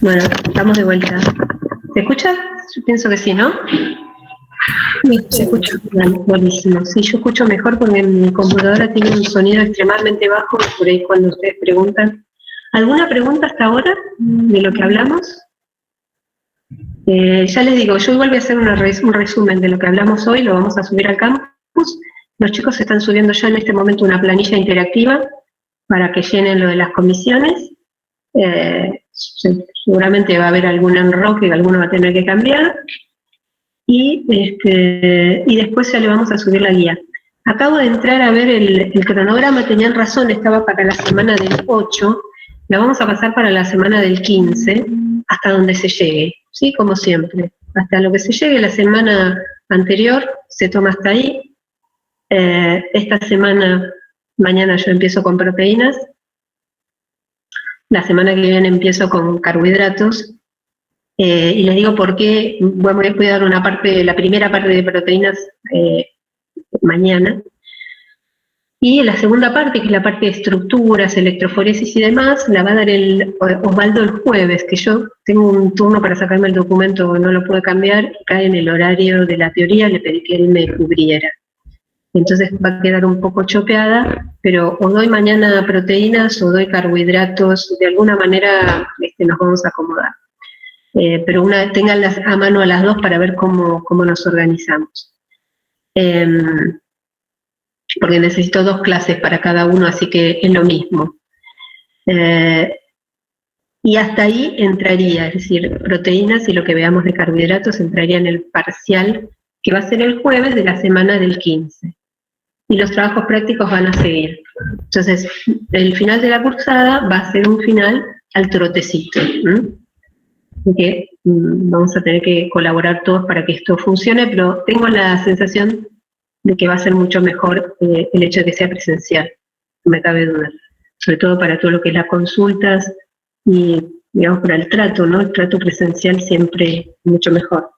Bueno, estamos de vuelta. ¿Se escucha? Yo pienso que sí, ¿no? Sí, se escucha. Buenísimo. Sí, yo escucho mejor porque mi computadora tiene un sonido extremadamente bajo, por ahí cuando ustedes preguntan. ¿Alguna pregunta hasta ahora de lo que hablamos? Ya les digo, yo igual voy a hacer un resumen de lo que hablamos hoy, lo vamos a subir al campus. Los chicos están subiendo ya en este momento una planilla interactiva para que llenen lo de las comisiones. Seguramente va a haber algún enroque que alguno va a tener que cambiar. Y después ya le vamos a subir la guía. Acabo de entrar a ver el cronograma, tenían razón, estaba para la semana del 8, la vamos a pasar para la semana del 15, hasta donde se llegue, ¿sí? Como siempre. Hasta lo que se llegue la semana anterior, se toma hasta ahí. Esta semana, mañana yo empiezo con proteínas, la semana que viene empiezo con carbohidratos, y les digo por qué, bueno, voy a dar la primera parte de proteínas mañana, y la segunda parte, que es la parte de estructuras, electroforesis y demás, la va a dar Osvaldo el jueves, que yo tengo un turno para sacarme el documento, no lo pude cambiar, cae en el horario de la teoría, le pedí que él me cubriera. Entonces va a quedar un poco chopeada, pero o doy mañana proteínas o doy carbohidratos, de alguna manera nos vamos a acomodar. Pero tenganlas a mano a las dos para ver cómo nos organizamos. Porque necesito 2 clases para cada uno, así que es lo mismo. Y hasta ahí entraría, es decir, proteínas y lo que veamos de carbohidratos entraría en el parcial, que va a ser el jueves de la semana del 15. Y los trabajos prácticos van a seguir. Entonces, el final de la cursada va a ser un final al trotecito. Que vamos a tener que colaborar todos para que esto funcione, pero tengo la sensación de que va a ser mucho mejor el hecho de que sea presencial, no me cabe duda. Sobre todo para todo lo que es las consultas y, digamos, para el trato, ¿no? El trato presencial siempre mucho mejor.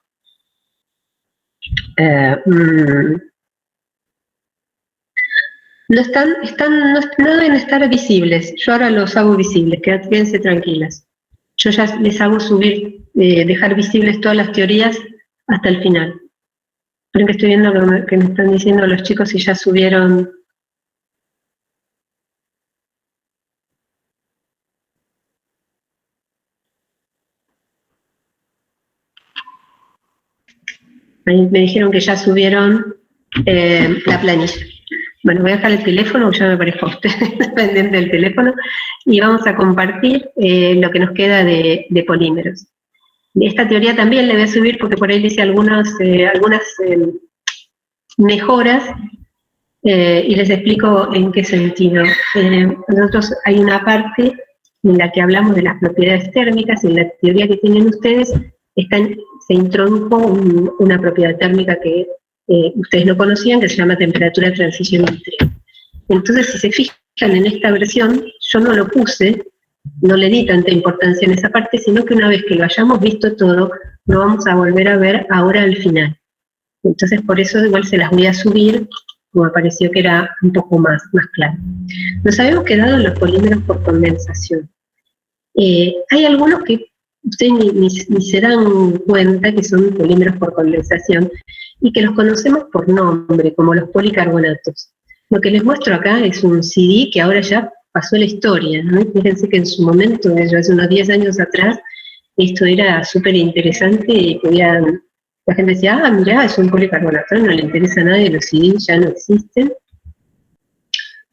No deben estar visibles, yo ahora los hago visibles, quédense tranquilas. Yo ya les hago subir, dejar visibles todas las teorías hasta el final. Creo que estoy viendo que me están diciendo los chicos si ya subieron. Ahí me dijeron que ya subieron la planilla. Bueno, voy a dejar el teléfono, ya me parezco a ustedes, pendiente del teléfono, y vamos a compartir lo que nos queda de polímeros. Esta teoría también le voy a subir porque por ahí le hice algunas mejoras y les explico en qué sentido. Nosotros hay una parte en la que hablamos de las propiedades térmicas y en la teoría que tienen ustedes se introdujo una propiedad térmica que ustedes no conocían, que se llama temperatura de transición industrial. Entonces, si se fijan en esta versión, yo no lo puse, no le di tanta importancia en esa parte, sino que una vez que lo hayamos visto todo, lo vamos a volver a ver ahora al final. Entonces, por eso igual se las voy a subir, como me pareció que era un poco más claro. Nos habíamos quedado en los polímeros por condensación. Hay algunos que ustedes ni se dan cuenta que son polímeros por condensación y que los conocemos por nombre, como los policarbonatos. Lo que les muestro acá es un CD que ahora ya pasó la historia, ¿no? Fíjense que en su momento, hace unos 10 años atrás, esto era súper interesante y la gente decía, mirá, es un policarbonato, no le interesa a nadie, los CDs ya no existen.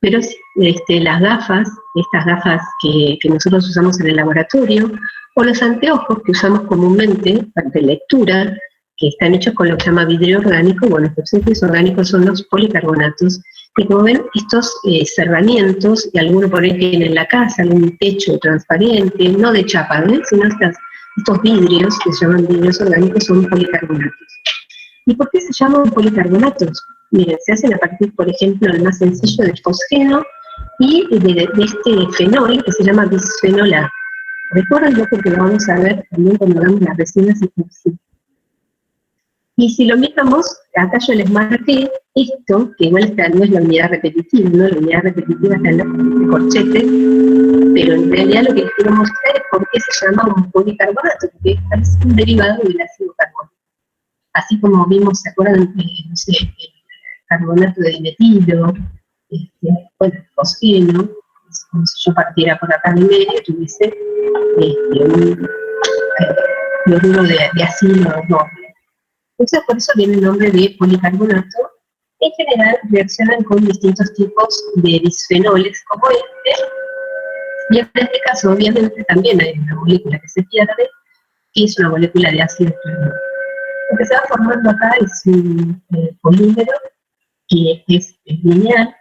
Pero las gafas, estas gafas que nosotros usamos en el laboratorio, o los anteojos que usamos comúnmente de lectura, que están hechos con lo que se llama vidrio orgánico, bueno, estos vidrios orgánicos son los policarbonatos, que como ven, estos cerramientos, y alguno por ahí tiene en la casa, algún techo transparente, no de chapa, sino estos vidrios, que se llaman vidrios orgánicos, son policarbonatos. ¿Y por qué se llaman policarbonatos? Miren, se hacen a partir, por ejemplo, el más sencillo del fosgeno y de este fenol que se llama bisfenol A. Recuérdenlo porque lo vamos a ver también cuando hagamos las resinas epoxi. Y si lo miramos, acá yo les marqué esto, que igual no es la unidad repetitiva, ¿no? La unidad repetitiva está en el corchete. pero en realidad lo que les quiero mostrar es por qué se llama un policarbonato, porque es un derivado del ácido carbónico. Así como vimos, ¿se acuerdan? No sé, el carbonato de dimetilo, bueno, el fosgeno, como si yo partiera por acá en medio y tuviese un cloruro de ácido doble. Entonces, por eso viene el nombre de policarbonato. En general, reaccionan con distintos tipos de bisfenoles, como este, y en este caso, obviamente, también hay una molécula que se pierde, que es una molécula de ácido clorhídrico. Lo que se va formando acá es un polímero que es lineal.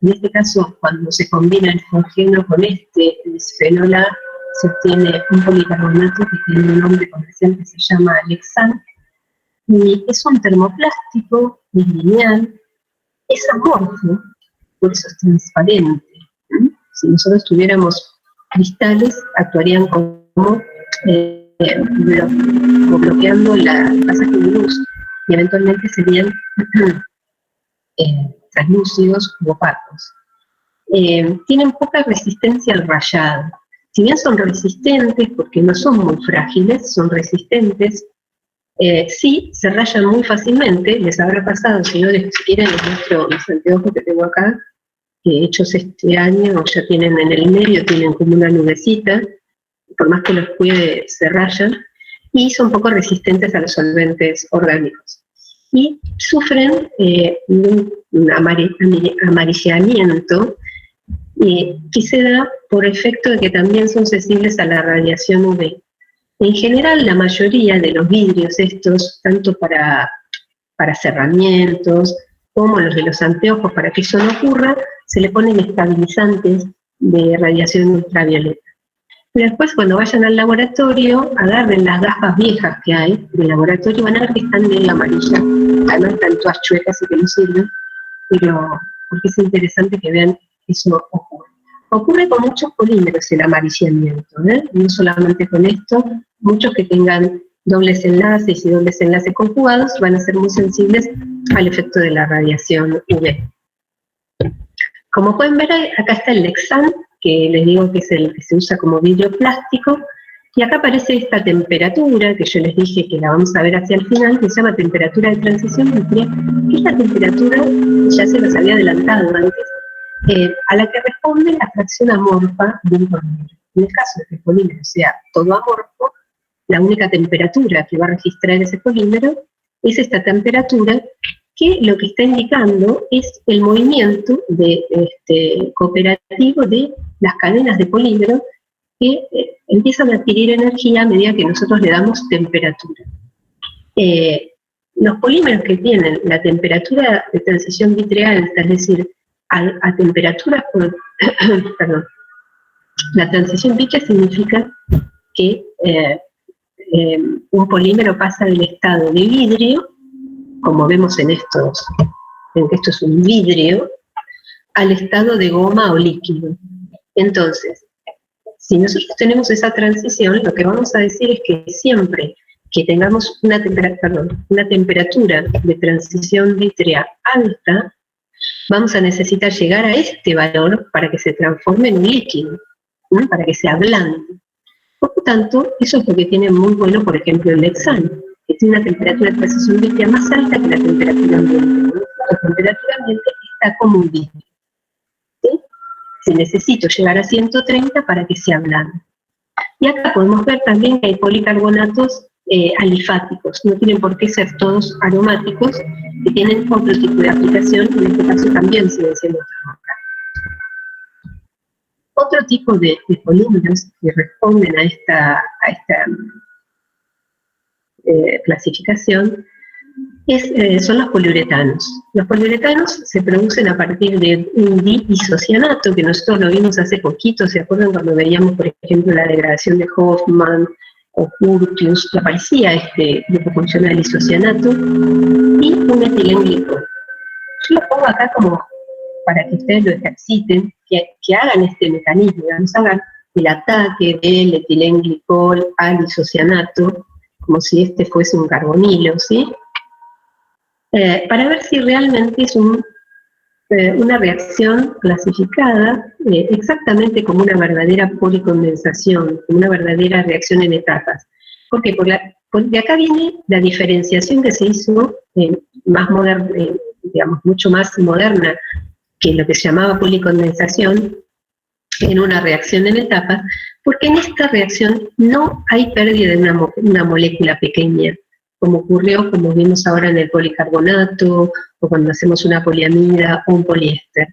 En este caso, cuando se combina el fosgeno con este bisfenol A, se obtiene un policarbonato que tiene un nombre comercial que se llama Lexan, y es un termoplástico, es lineal, es amorfo, por eso es transparente. Si nosotros tuviéramos cristales, actuarían como bloqueando el pasaje de luz, y eventualmente serían translúcidos u opacos. Tienen poca resistencia al rayado. Si bien son resistentes, porque no son muy frágiles, son resistentes, sí, se rayan muy fácilmente. Les habrá pasado, si no les quieren, les muestro los anteojos que tengo acá, hechos este año, ya tienen en el medio, tienen como una nubecita, por más que los cuide, se rayan, y son poco resistentes a los solventes orgánicos. Y sufren un amarillamiento que se da por efecto de que también son sensibles a la radiación UV. En general, la mayoría de los vidrios estos, tanto para cerramientos como los de los anteojos, para que eso no ocurra, se le ponen estabilizantes de radiación ultravioleta. Pero después, cuando vayan al laboratorio, agarren las gafas viejas que hay del laboratorio y van a ver que están medio amarillas. Además, están todas chuecas y que no sirven, pero porque es interesante que vean que eso ocurre. Ocurre con muchos polímeros el amarillamiento, no solamente con esto. Muchos que tengan dobles enlaces y dobles enlaces conjugados van a ser muy sensibles al efecto de la radiación UV. Como pueden ver, acá está el Lexan, que les digo que es el que se usa como vidrio plástico, y acá aparece esta temperatura, que yo les dije que la vamos a ver hacia el final, que se llama temperatura de transición vítrea, que esta temperatura, ya se los había adelantado antes, a la que responde la fracción amorfa de un polímero. En el caso de que el polímero sea todo amorfo, la única temperatura que va a registrar ese polímero es esta temperatura, que lo que está indicando es el movimiento cooperativo de las cadenas de polímeros que empiezan a adquirir energía a medida que nosotros le damos temperatura. Los polímeros que tienen la temperatura de transición vítrea alta, es decir, a temperaturas por... perdón, la transición vítrea significa que un polímero pasa del estado de vidrio, como vemos en que esto es un vidrio, al estado de goma o líquido. Entonces, si nosotros tenemos esa transición, lo que vamos a decir es que siempre que tengamos una temperatura de transición vítrea alta, vamos a necesitar llegar a este valor para que se transforme en un líquido, ¿no? Para que se ablande. Por lo tanto, eso es lo que tiene muy bueno, por ejemplo, el Lexan, que tiene una temperatura de transición vítrea más alta que la temperatura ambiente. La temperatura ambiente está como un vidrio. ¿Sí? Si necesito llegar a 130 para que se ablande. Y acá podemos ver también que hay policarbonatos alifáticos, no tienen por qué ser todos aromáticos, que tienen otro tipo de aplicación, y en este caso también siguen siendo termocálicos. Otro tipo de polímeros que responden a esta clasificación son los poliuretanos. Los poliuretanos se producen a partir de un diisocianato, que nosotros lo vimos hace poquito. ¿Se acuerdan cuando veíamos, por ejemplo, la degradación de Hoffman o Curtius, que aparecía este grupo funcional isocianato, y un etilenglicol? Yo lo pongo acá como para que ustedes lo ejerciten, que hagan este mecanismo, digamos, hagan el ataque del etilenglicol al isocianato, como si este fuese un carbonilo, ¿sí? Para ver si realmente es un una reacción clasificada exactamente como una verdadera policondensación, como una verdadera reacción en etapas. ¿Por qué? Porque acá viene la diferenciación que se hizo más moderna, digamos, mucho más moderna que lo que se llamaba policondensación, en una reacción en etapas, porque en esta reacción no hay pérdida de una molécula pequeña, como ocurrió, como vimos ahora en el policarbonato, o cuando hacemos una poliamida o un poliéster.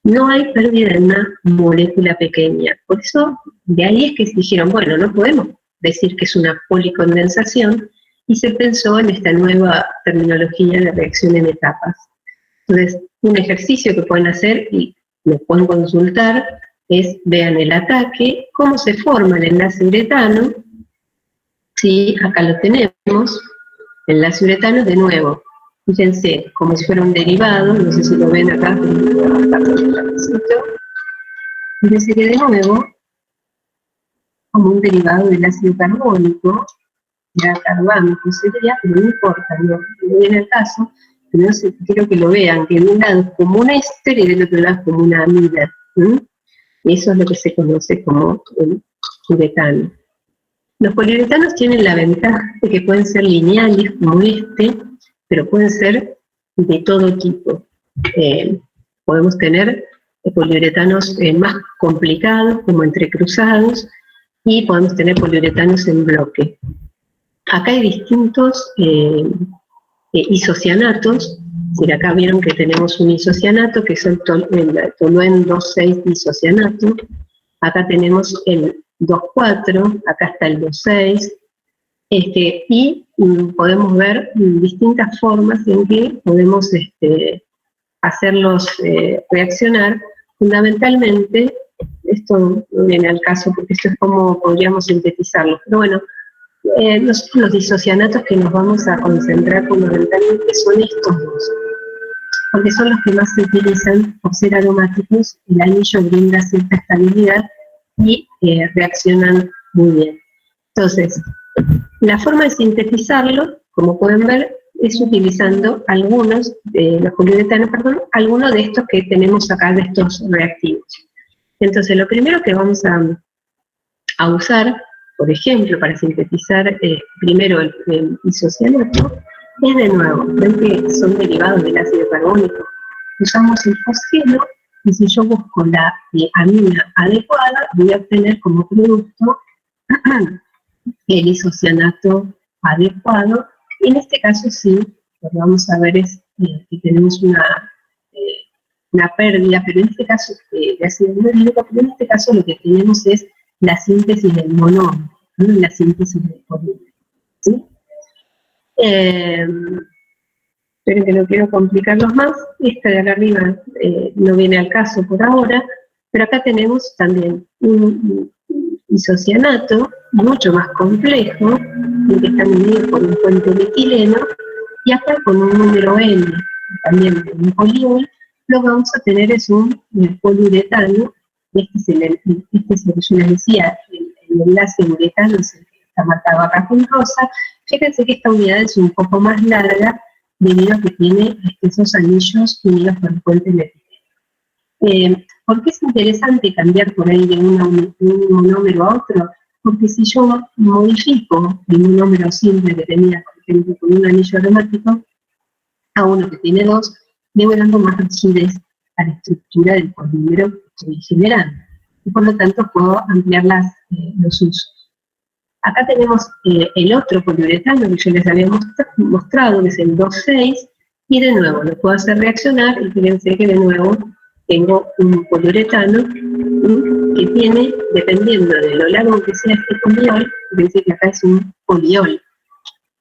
No hay pérdida de una molécula pequeña. Por eso, de ahí es que se dijeron, bueno, no podemos decir que es una policondensación, y se pensó en esta nueva terminología de reacción en etapas. Entonces, un ejercicio que pueden hacer, y lo pueden consultar, es, vean el ataque, cómo se forma el enlace uretano. Sí, acá lo tenemos, el enlace uretano de nuevo. Fíjense, como si fuera un derivado, no sé si lo ven acá, fíjense que de nuevo, como un derivado del ácido carbónico, ya carbámico sería, pero no importa, no viene el caso, pero no sé, quiero que lo vean, que de un lado es como un éster y del otro lado es como una amida. Eso es lo que se conoce como el uretano. Los poliuretanos tienen la ventaja de que pueden ser lineales, como este, pero pueden ser de todo tipo. Podemos tener poliuretanos más complicados, como entrecruzados, y podemos tener poliuretanos en bloque. Acá hay distintos isocianatos. Acá vieron que tenemos un isocianato, que es el tolueno 2,6-isocianato. Acá tenemos el 2,4, acá está el 2,6. Y podemos ver distintas formas en que podemos hacerlos reaccionar. Fundamentalmente, esto no viene al caso porque esto es como podríamos sintetizarlo, pero bueno, los isocianatos que nos vamos a concentrar fundamentalmente son estos dos, porque son los que más se utilizan por ser aromáticos. El anillo brinda cierta estabilidad y reaccionan muy bien. Entonces, la forma de sintetizarlo, como pueden ver, es utilizando algunos de los poliuretanos, algunos de estos que tenemos acá, de estos reactivos. Entonces, lo primero que vamos a usar, por ejemplo, para sintetizar primero el isocianato, es de nuevo, ven que son derivados del ácido carbónico. Usamos el fosgeno, y si yo busco la amina adecuada, voy a obtener como producto el isocianato adecuado. Y en este caso sí, lo que vamos a ver es que tenemos una pérdida, pero en este caso de ácido clorhídrico, pero en este caso lo que tenemos es la síntesis del monómero, ¿no? La síntesis del polímero, ¿sí? Pero que no quiero complicarlos más, esta de acá arriba no viene al caso por ahora, pero acá tenemos también un isocianato mucho más complejo, en que está unido por un puente metileno, y acá con un número N, también de un poliol, lo que vamos a tener es un poliuretano. Este es el que yo les decía, el enlace uretano es el que está marcado acá con rosa. Fíjense que esta unidad es un poco más larga debido a que tiene esos anillos unidos por el puente metileno. ¿Por qué es interesante cambiar por ahí de un monómero a otro? Porque si yo modifico el monómero simple que tenía, por ejemplo, con un anillo aromático, a uno que tiene dos, le voy dando más rigidez a la estructura del polímero que estoy generando. Y por lo tanto puedo ampliar los usos. Acá tenemos el otro poliuretano que yo les había mostrado, que es el 2,6, y de nuevo lo puedo hacer reaccionar, y fíjense que de nuevo tengo un poliuretano que tiene, dependiendo de lo largo que sea este poliol, fíjense que acá es un poliol,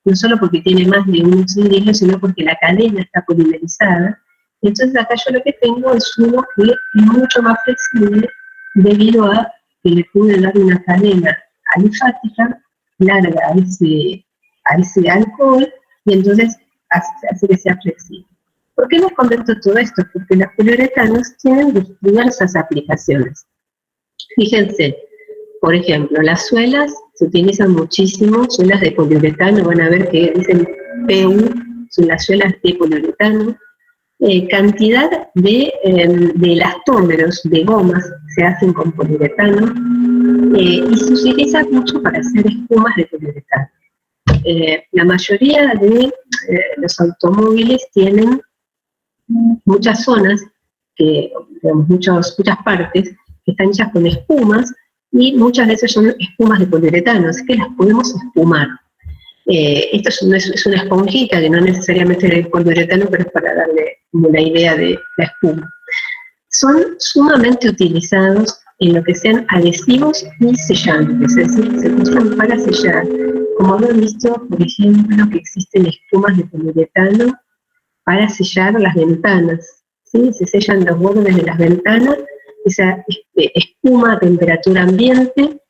no solo porque tiene más de un cilindro, sino porque la cadena está polimerizada. Entonces acá yo lo que tengo es uno que es mucho más flexible debido a que le pude dar una cadena alifática larga a ese alcohol, y entonces hace que sea flexible. ¿Por qué les comento todo esto? Porque los poliuretanos tienen diversas aplicaciones. Fíjense, por ejemplo, las suelas se utilizan muchísimo, suelas de poliuretano, van a ver que dicen PU, son las suelas de poliuretano. cantidad de elastómeros, de gomas, se hacen con poliuretano, y se utiliza mucho para hacer espumas de poliuretano. La mayoría de los automóviles tienen muchas zonas, digamos, muchas partes que están hechas con espumas, y muchas veces son espumas de poliuretano, así que las podemos espumar. Esto es una esponjita que no necesariamente es de poliuretano, pero es para darle una idea de la espuma. Son sumamente utilizados en lo que sean adhesivos y sellantes, es decir, se usan para sellar. Como habrán visto, por ejemplo, que existen espumas de poliuretano para sellar las ventanas, ¿sí? Se sellan los bordes de las ventanas, esa espuma a temperatura ambiente,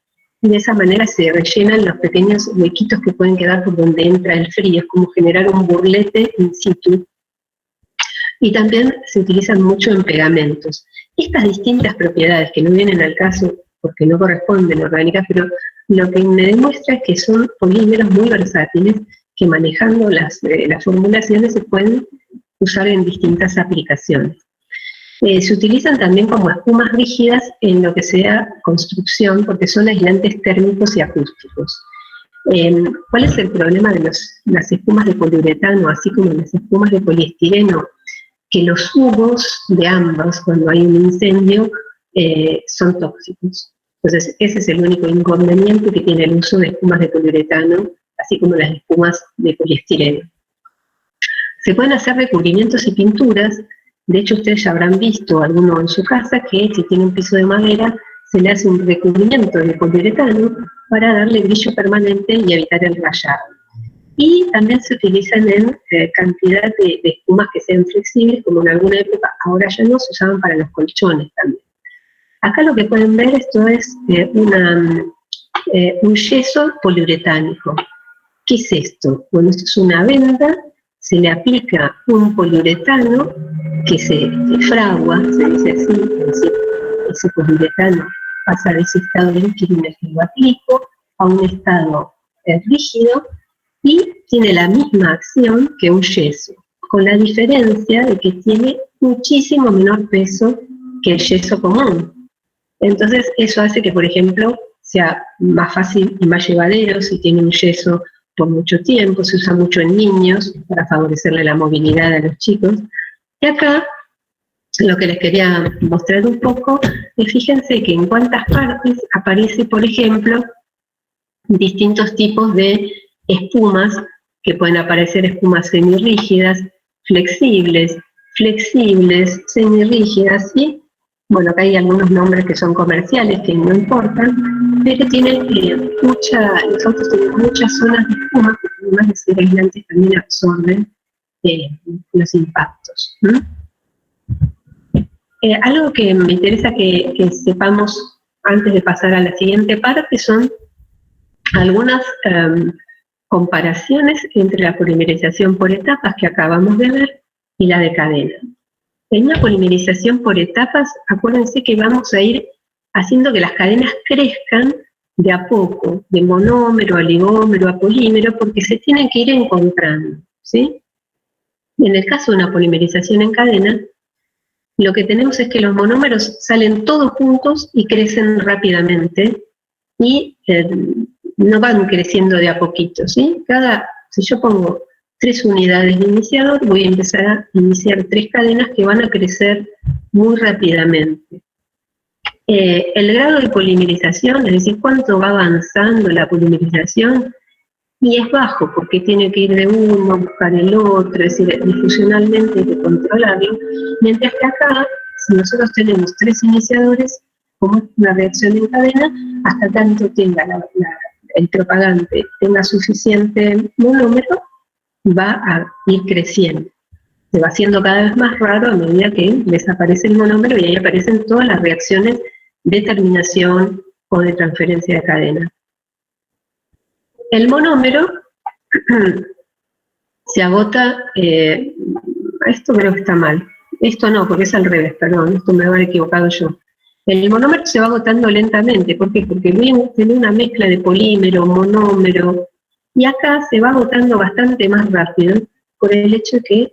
y de esa manera se rellenan los pequeños huequitos que pueden quedar por donde entra el frío, es como generar un burlete in situ. Y también se utilizan mucho en pegamentos. Estas distintas propiedades, que no vienen al caso porque no corresponden orgánicas, pero lo que me demuestra es que son polímeros muy versátiles, que manejando las formulaciones se pueden usar en distintas aplicaciones. Se utilizan también como espumas rígidas en lo que sea construcción, porque son aislantes térmicos y acústicos. ¿Cuál es el problema de las espumas de poliuretano, así como las espumas de poliestireno? Que los humos de ambas, cuando hay un incendio, son tóxicos. Entonces, ese es el único inconveniente que tiene el uso de espumas de poliuretano, así como las espumas de poliestireno. Se pueden hacer recubrimientos y pinturas. De hecho, ustedes ya habrán visto alguno en su casa que si tiene un piso de madera, se le hace un recubrimiento de poliuretano para darle brillo permanente y evitar el rayado. Y también se utilizan en cantidad de espumas que sean flexibles, como en alguna época, ahora ya no, se usaban para los colchones también. Acá lo que pueden ver, esto es un yeso poliuretánico. ¿Qué es esto? Bueno, esto es una venda, se le aplica un poliuretano que se fragua, se dice así, es decir, ese poliuretano pasa de ese estado líquido en el que lo aplico a un estado rígido, y tiene la misma acción que un yeso, con la diferencia de que tiene muchísimo menor peso que el yeso común. Entonces eso hace que, por ejemplo, sea más fácil y más llevadero si tiene un yeso por mucho tiempo. Se usa mucho en niños para favorecerle la movilidad a los chicos. Y acá lo que les quería mostrar un poco es, fíjense que en cuántas partes aparece, por ejemplo, distintos tipos de espumas, que pueden aparecer espumas semirrígidas, flexibles, semirrígidas, ¿sí? Bueno, acá hay algunos nombres que son comerciales, que no importan, pero tienen los autos tienen muchas zonas de espuma, que además de ser aislantes también absorben los impactos. Algo que me interesa que sepamos antes de pasar a la siguiente parte son algunas comparaciones entre la polimerización por etapas que acabamos de ver y la de cadena. En una polimerización por etapas, acuérdense que vamos a ir haciendo que las cadenas crezcan de a poco, de monómero a oligómero a polímero, porque se tienen que ir encontrando, ¿sí? En el caso de una polimerización en cadena, lo que tenemos es que los monómeros salen todos juntos y crecen rápidamente, y no van creciendo de a poquito, ¿sí? Si yo pongo 3 unidades de iniciador, voy a empezar a iniciar 3 cadenas que van a crecer muy rápidamente. El grado de polimerización, es decir, cuánto va avanzando la polimerización, y es bajo, porque tiene que ir de uno a buscar el otro, es decir, difusionalmente hay que controlarlo, mientras que acá, si nosotros tenemos 3 iniciadores, como es una reacción en cadena, hasta tanto tenga el propagante tenga suficiente monómero, va a ir creciendo. Se va haciendo cada vez más raro a medida que desaparece el monómero, y ahí aparecen todas las reacciones de terminación o de transferencia de cadena. El monómero se agota, esto creo que está mal, esto no, porque es al revés, perdón, esto me habré equivocado yo. El monómero se va agotando lentamente. ¿Por qué? Porque tiene una mezcla de polímero, monómero, y acá se va agotando bastante más rápido por el hecho de que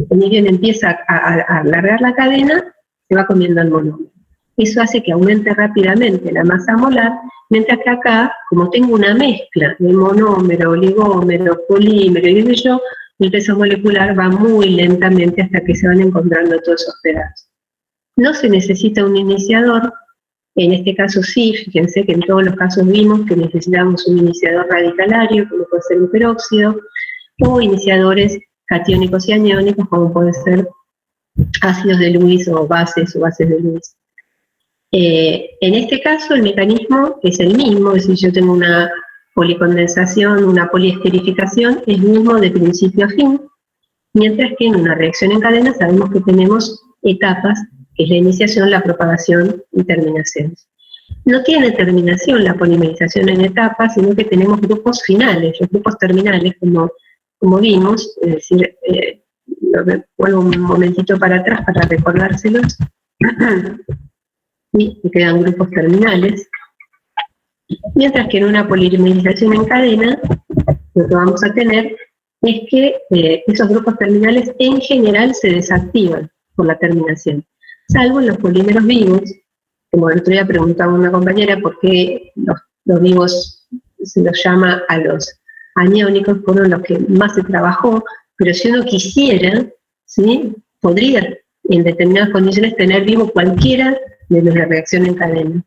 ni bien empieza a alargar la cadena, se va comiendo el monómero. Eso hace que aumente rápidamente la masa molar, mientras que acá, como tengo una mezcla de monómero, oligómero, polímero y qué sé yo, el peso molecular va muy lentamente hasta que se van encontrando todos esos pedazos. No se necesita un iniciador, en este caso sí, fíjense que en todos los casos vimos que necesitamos un iniciador radicalario, como puede ser un peróxido, o iniciadores catiónicos y aniónicos, como puede ser ácidos de Lewis o bases de Lewis. En este caso el mecanismo es el mismo, es decir, yo tengo una policondensación, una poliesterificación, es el mismo de principio a fin, mientras que en una reacción en cadena sabemos que tenemos etapas, que es la iniciación, la propagación y terminación. No tiene terminación la polimerización en etapas, sino que tenemos grupos finales, los grupos terminales, como vimos, es decir, vuelvo un momentito para atrás para recordárselos, y quedan grupos terminales, mientras que en una polimerización en cadena, lo que vamos a tener es que esos grupos terminales en general se desactivan por la terminación, salvo en los polímeros vivos, como el otro día preguntaba una compañera por qué los vivos se los llama a los aniónicos, fueron los que más se trabajó, pero si uno quisiera, ¿sí?, podría en determinadas condiciones tener vivo cualquiera de la reacción en cadena.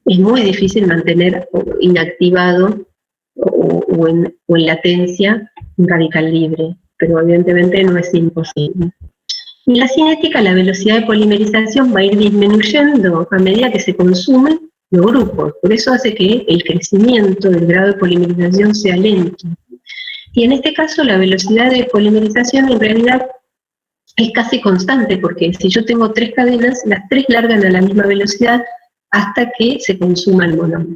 Es muy difícil mantener inactivado o en latencia un radical libre, pero evidentemente no es imposible. En la cinética, la velocidad de polimerización va a ir disminuyendo a medida que se consumen los grupos, por eso hace que el crecimiento del grado de polimerización sea lento. Y en este caso la velocidad de polimerización en realidad es casi constante, porque si yo tengo 3 cadenas, las 3 largan a la misma velocidad hasta que se consuma el monómero.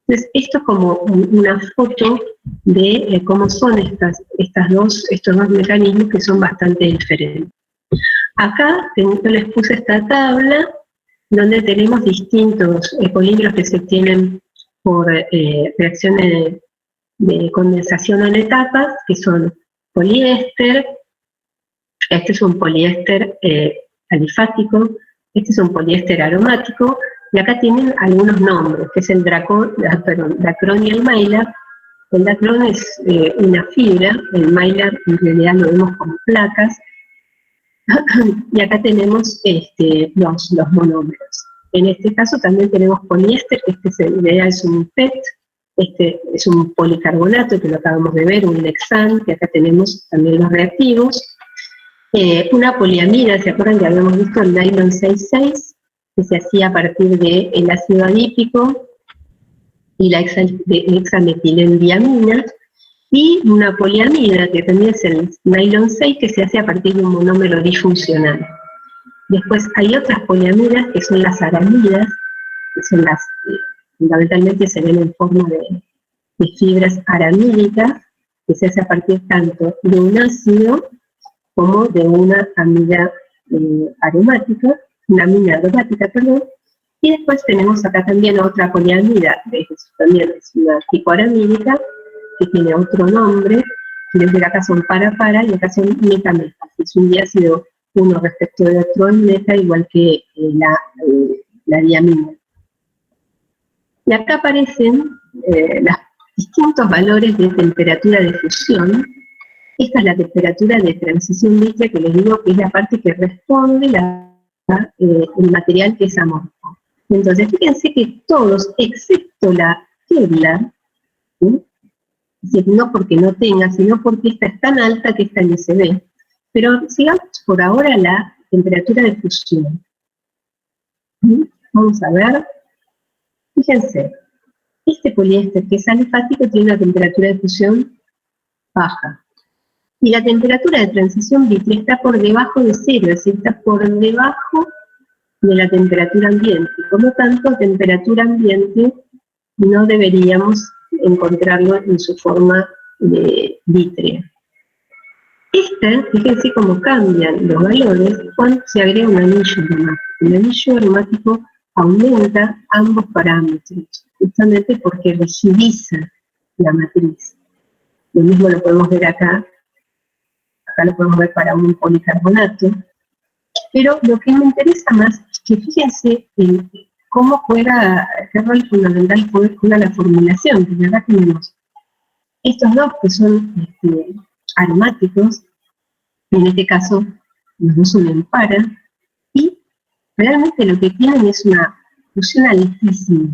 Entonces, esto es como una foto de cómo son estos dos mecanismos que son bastante diferentes. Acá yo les puse esta tabla donde tenemos distintos polímeros que se obtienen por reacciones de condensación en etapas, que son poliéster, este es un poliéster alifático, este es un poliéster aromático, y acá tienen algunos nombres, que es el dacron y el mylar. El dacron es una fibra, el mylar en realidad lo vemos como placas, y acá tenemos los monómeros. En este caso también tenemos poliéster, que en realidad es un PET, este es un policarbonato que lo acabamos de ver, un lexan, que acá tenemos también los reactivos. Una poliamida, ¿se acuerdan que habíamos visto el nylon 6,6? Que se hacía a partir del ácido adípico y la hexametilendiamina, y una poliamida, que también es el nylon 6, que se hace a partir de un monómero disfuncional. Después hay otras poliamidas, que son las aramidas, que son las, fundamentalmente se ven en forma de fibras aramídicas, que se hace a partir tanto de un ácido como de una amida aromática, una amina aromática, perdón, y después tenemos acá también otra poliamida, que también es una tipo aramídica, que tiene otro nombre, que acá son para, y acá son meta-meta, que es un diácido uno respecto de otro en meta, igual que la diamina. Y acá aparecen los distintos valores de temperatura de fusión. Esta es la temperatura de transición vítrea, que les digo que es la parte que responde el material que es amorfo. Entonces, fíjense que todos, excepto la Kevlar, ¿sí?, es decir, no porque no tenga, sino porque esta es tan alta que esta ni se ve. Pero sigamos por ahora la temperatura de fusión. ¿Sí? Vamos a ver. Fíjense, este poliéster que es alifático tiene una temperatura de fusión baja. Y la temperatura de transición vítrea está por debajo de 0, es decir, está por debajo de la temperatura ambiente. Por lo tanto, temperatura ambiente no deberíamos encontrarlo en su forma de vítrea. Fíjense cómo cambian los valores cuando se agrega un anillo aromático. El anillo aromático aumenta ambos parámetros, justamente porque rigidiza la matriz. Lo mismo lo podemos ver acá acá lo podemos ver para un policarbonato, pero lo que me interesa más es que fíjense en cómo juega, qué rol fundamental juega la formulación, que acá tenemos estos dos que son aromáticos, en este caso los dos son en para, y realmente lo que tienen es una fusión altísima,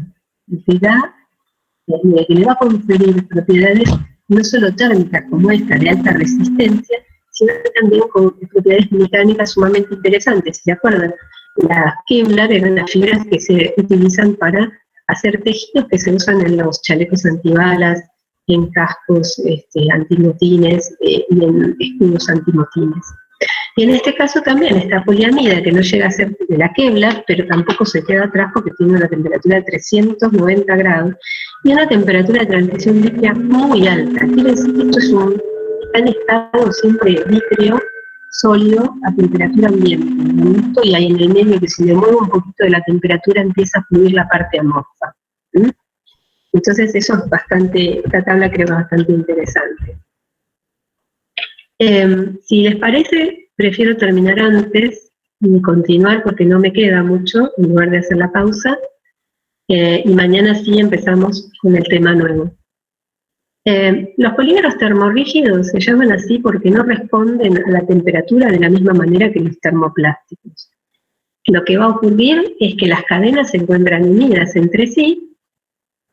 que le va a conferir propiedades no solo térmicas como esta, de alta resistencia, sino también con propiedades mecánicas sumamente interesantes. ¿Se acuerdan? Las Kevlar eran las fibras que se utilizan para hacer tejidos que se usan en los chalecos antibalas, en cascos antimotines y en escudos antimotines. Y en este caso también esta poliamida, que no llega a ser de la Kevlar, pero tampoco se queda atrás porque tiene una temperatura de 390 grados y una temperatura de transición líquida muy alta. Quiere decir que esto está en estado siempre vítreo, sólido, a temperatura ambiente. Y ahí en el medio que si le mueve un poquito de la temperatura empieza a fluir la parte amorfa. Entonces eso es bastante, esta tabla creo que es bastante interesante. Si les parece, prefiero terminar antes y continuar porque no me queda mucho en lugar de hacer la pausa. Y mañana sí empezamos con el tema nuevo. Los polímeros termorrígidos se llaman así porque no responden a la temperatura de la misma manera que los termoplásticos. Lo que va a ocurrir es que las cadenas se encuentran unidas entre sí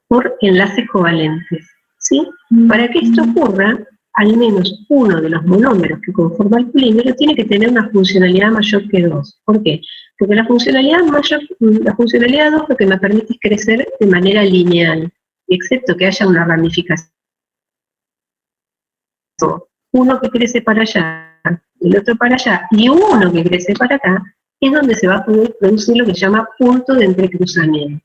por enlaces covalentes, ¿sí? Para que esto ocurra, al menos uno de los monómeros que conforma el polímero tiene que tener una funcionalidad mayor que 2. ¿Por qué? Porque la funcionalidad 2 lo que me permite es crecer de manera lineal, excepto que haya una ramificación. Uno que crece para allá, el otro para allá, y uno que crece para acá, es donde se va a poder producir lo que se llama punto de entrecruzamiento.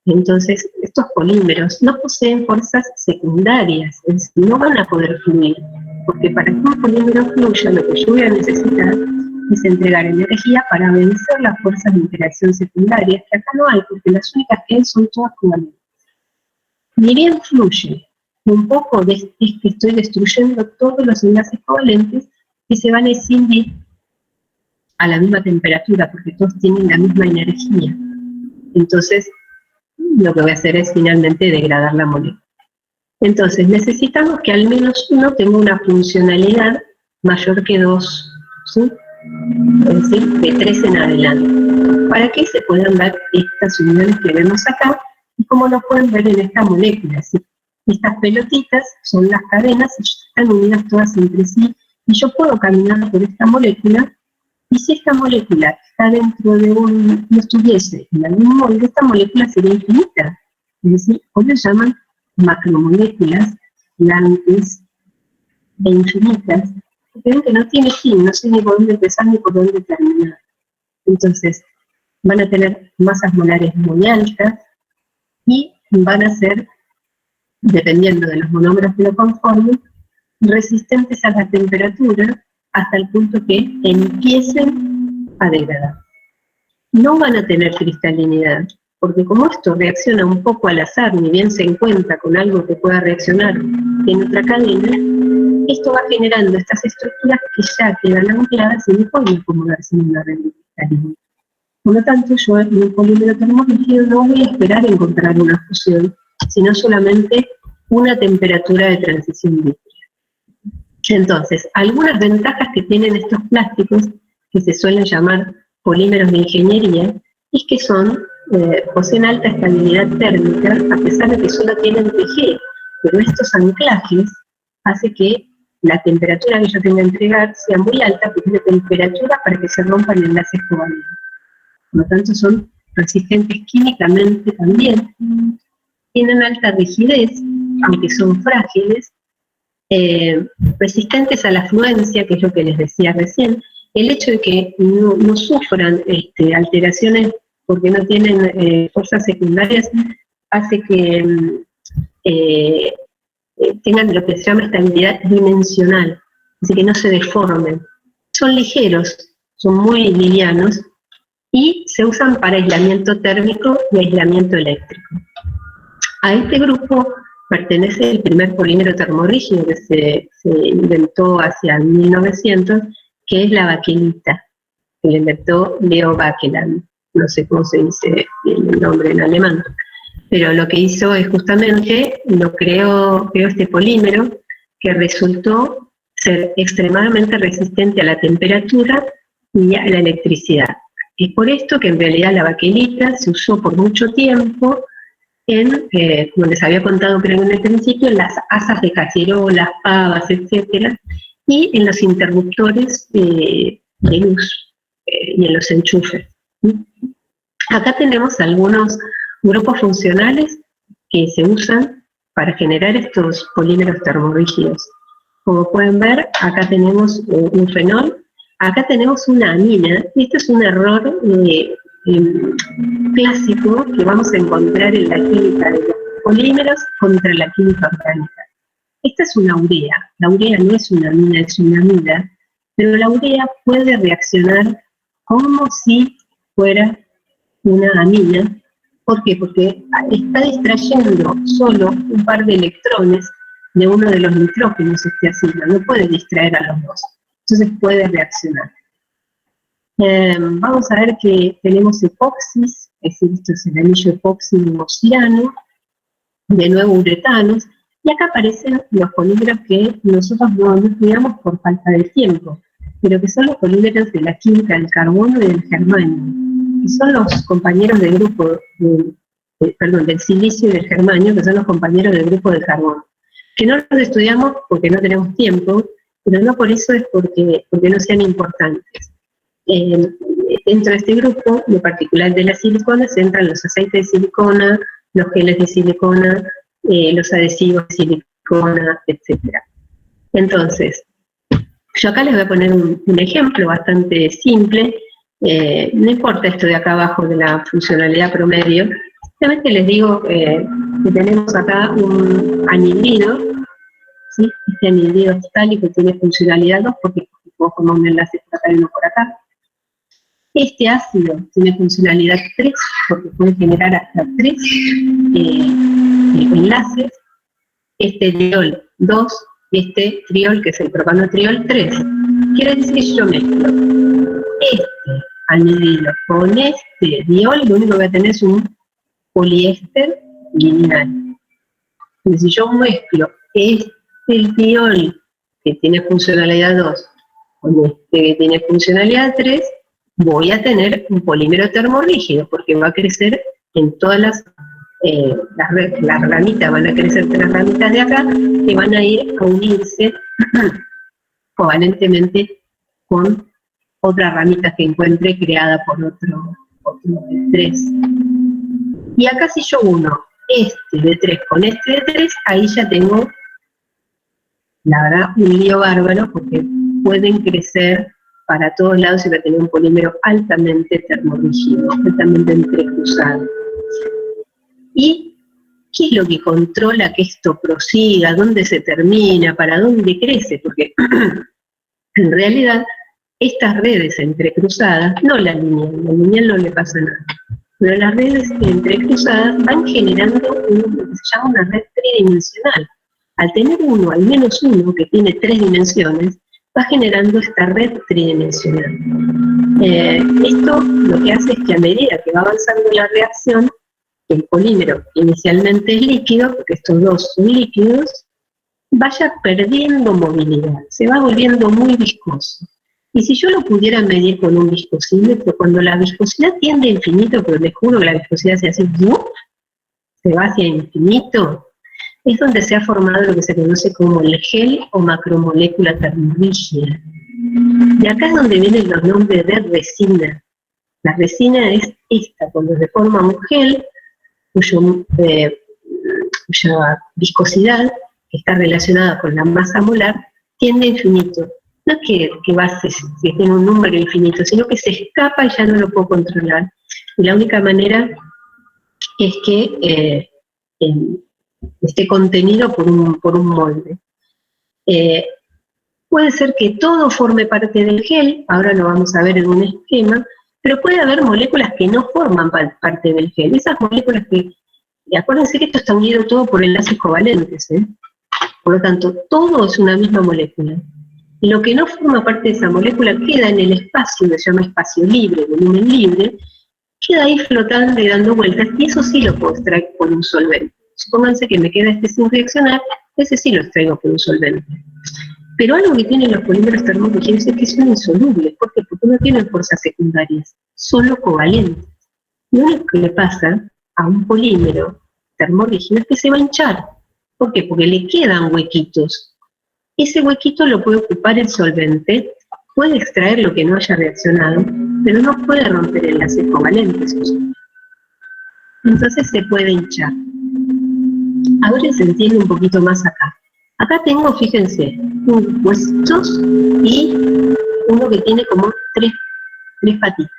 Entonces, estos polímeros no poseen fuerzas secundarias, es decir, no van a poder fluir, porque para que un polímero fluya, lo que yo voy a necesitar es entregar energía para vencer las fuerzas de interacción secundarias, que acá no hay, porque las únicas que hay son todas covalentes. Ni bien fluye, un poco es que estoy destruyendo todos los enlaces covalentes que se van a escindir a la misma temperatura, porque todos tienen la misma energía. Entonces, lo que voy a hacer es finalmente degradar la molécula. Entonces, necesitamos que al menos uno tenga una funcionalidad mayor que 2, ¿sí? Es decir, de 3 en adelante, para que se puedan dar estas uniones que vemos acá, y como lo pueden ver en esta molécula, ¿sí? Estas pelotitas son las cadenas, están unidas todas entre sí, y yo puedo caminar por esta molécula, y si esta molécula está dentro de no estuviese en algún molde, esta molécula sería infinita. Es decir, hoy le llaman macromoléculas gigantes e infinitas, porque ven que no tiene fin, no sé ni por dónde empezar ni por dónde terminar. Entonces, van a tener masas molares muy altas y van a ser, dependiendo de los monómeros que lo conformen, resistentes a la temperatura hasta el punto que empiecen a degradar. No van a tener cristalinidad, porque como esto reacciona un poco al azar, ni bien se encuentra con algo que pueda reaccionar en otra cadena, esto va generando estas estructuras que ya quedan ancladas y no pueden acomodarse en una red cristalina. Por lo tanto, yo en un polímero termorrígido no voy a esperar encontrar una fusión, sino solamente una temperatura de transición líquida. Entonces, algunas ventajas que tienen estos plásticos, que se suelen llamar polímeros de ingeniería, es que poseen alta estabilidad térmica, a pesar de que solo tienen PG, pero estos anclajes hacen que la temperatura que yo tenga que entregar sea muy alta, porque es la temperatura para que se rompan enlaces covalentes. Por lo tanto, son resistentes químicamente también, tienen alta rigidez, aunque son frágiles, resistentes a la fluencia, que es lo que les decía recién. El hecho de que no sufran alteraciones porque no tienen fuerzas secundarias hace que tengan lo que se llama estabilidad dimensional, así que no se deformen. Son ligeros, son muy livianos y se usan para aislamiento térmico y aislamiento eléctrico. A este grupo pertenece al primer polímero termorrígido que se inventó hacia 1900, que es la baquelita, que lo inventó Leo Baekeland. No sé cómo se dice el nombre en alemán, pero lo que hizo es justamente, creó este polímero que resultó ser extremadamente resistente a la temperatura y a la electricidad. Es por esto que en realidad la baquelita se usó por mucho tiempo en, como les había contado creo en el principio, en las asas de cacerolas, pavas, etcétera, y en los interruptores de luz y en los enchufes. Acá tenemos algunos grupos funcionales que se usan para generar estos polímeros termorrígidos. Como pueden ver, acá tenemos un fenol, acá tenemos una amina, y esto es un error clásico que vamos a encontrar en la química de los polímeros contra la química orgánica. Esta es una urea. La urea no es una amina, es una amida, pero la urea puede reaccionar como si fuera una amina. ¿Por qué? Porque está distrayendo solo un par de electrones de uno de los nitrógenos este ácido, no puede distraer a los dos, entonces puede reaccionar. Vamos a ver que tenemos epoxis, es decir, esto es el anillo epóxido-oceano, de nuevo uretanos, y acá aparecen los polímeros que nosotros no estudiamos por falta de tiempo, pero que son los polímeros de la química del carbono y del germanio, que son los compañeros del grupo, del silicio y del germanio, que son los compañeros del grupo del carbono, que no los estudiamos porque no tenemos tiempo, pero no por eso es porque no sean importantes. Dentro de este grupo, en particular de la silicona, se entran los aceites de silicona, los geles de silicona, los adhesivos de silicona, etc. Entonces, yo acá les voy a poner un ejemplo bastante simple. No importa esto de acá abajo de la funcionalidad promedio, simplemente les digo que tenemos acá un anhidrido, ¿sí? Este anhidrido metálico tiene funcionalidad 2 porque puedo formar un enlace por acá y uno por acá. Este ácido tiene funcionalidad 3 porque puede generar hasta 3 enlaces. Este diol 2 y este triol, que es el propanotriol, 3. Quiere decir que yo mezclo este anhidrido con este diol, lo único que voy a tener es un poliéster lineal. Y si yo mezclo este diol que tiene funcionalidad 2 con este que tiene funcionalidad 3, voy a tener un polímero termorrígido, porque va a crecer en todas las ramitas, van a crecer 3 ramitas de acá, que van a ir a unirse covalentemente con otra ramita que encuentre creada por otro de 3. Y acá si yo uno este de 3 con este de 3, ahí ya tengo, la verdad, un lío bárbaro, porque pueden crecer para todos lados y va a tener un polímero altamente termorrígido, altamente entrecruzado. ¿Y qué es lo que controla que esto prosiga? ¿Dónde se termina? ¿Para dónde crece? Porque en realidad estas redes entrecruzadas, no la lineal no le pasa nada, pero las redes entrecruzadas van generando lo que se llama una red tridimensional. Al tener al menos uno que tiene 3 dimensiones, va generando esta red tridimensional. Esto lo que hace es que a medida que va avanzando la reacción, el polímero inicialmente es líquido, porque estos dos son líquidos, vaya perdiendo movilidad, se va volviendo muy viscoso. Y si yo lo pudiera medir con un viscosímetro, cuando la viscosidad tiende a infinito, pero les juro que la viscosidad se hace, se va hacia infinito, es donde se ha formado lo que se conoce como el gel o macromolécula termorrígida. De acá es donde vienen los nombres de resina. La resina es esta, cuando se forma un gel cuya viscosidad, que está relacionada con la masa molar, tiende a infinito. No es que tiene un número infinito, sino que se escapa y ya no lo puedo controlar. Y la única manera es que esté contenido por un molde. Puede ser que todo forme parte del gel, ahora lo vamos a ver en un esquema, pero puede haber moléculas que no forman parte del gel. Esas moléculas que Y acuérdense que esto está unido todo por enlaces covalentes, ¿eh? Por lo tanto, todo es una misma molécula. Y lo que no forma parte de esa molécula queda en el espacio, que se llama espacio libre, volumen libre, queda ahí flotando y dando vueltas, y eso sí lo puedo extraer por un solvente. Supónganse que me queda este sin reaccionar, ese sí lo extraigo por un solvente. Pero algo que tienen los polímeros termorrígidos es que son insolubles. ¿Por qué? Porque no tienen fuerzas secundarias, solo covalentes. Lo único que le pasa a un polímero termorrígido es que se va a hinchar. ¿Por qué? Porque le quedan huequitos. Ese huequito lo puede ocupar el solvente, puede extraer lo que no haya reaccionado, pero no puede romper enlaces covalentes. Entonces se puede hinchar. Ahora se entiende un poquito más acá. Acá tengo, fíjense, unos huesitos y uno que tiene como tres patitas.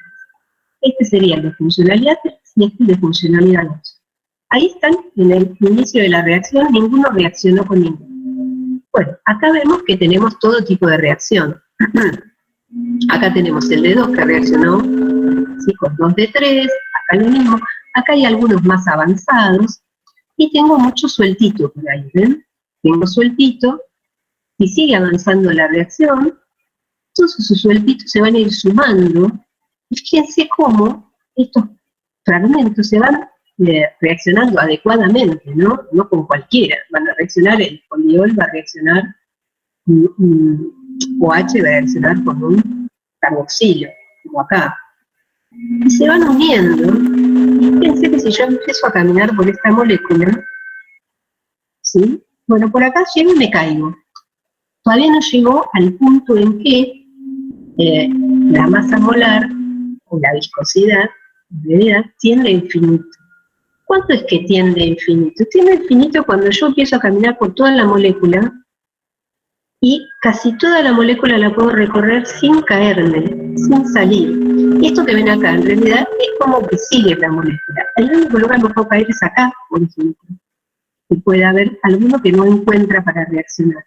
Este sería el de funcionalidad 3 y este de funcionalidad 2. Ahí están, en el inicio de la reacción, ninguno reaccionó con ninguno. Bueno, acá vemos que tenemos todo tipo de reacción. Acá tenemos el de 2 que reaccionó, ¿sí?, con 2 de 3, acá lo mismo. Acá hay algunos más avanzados, y tengo mucho sueltito por ahí, ¿ven? Tengo sueltito, y sigue avanzando la reacción, entonces sus sueltitos se van a ir sumando, y fíjense cómo estos fragmentos se van reaccionando adecuadamente, ¿no? No con cualquiera, van a reaccionar, el poliol va a reaccionar, OH va a reaccionar con un carboxilo, como acá. Y se van uniendo, y fíjense que si yo empiezo a caminar por esta molécula, ¿sí? Bueno, por acá llego y me caigo. Todavía no llegó al punto en que la masa molar, o la viscosidad, en realidad, tiende a infinito. ¿Cuánto es que tiende a infinito? Tiende a infinito cuando yo empiezo a caminar por toda la molécula, y casi toda la molécula la puedo recorrer sin caerme, sin salir. Y esto que ven acá, en realidad, es como que sigue la molécula. El único lugar que no puedo caer es acá, por ejemplo. Y puede haber alguno que no encuentra para reaccionar.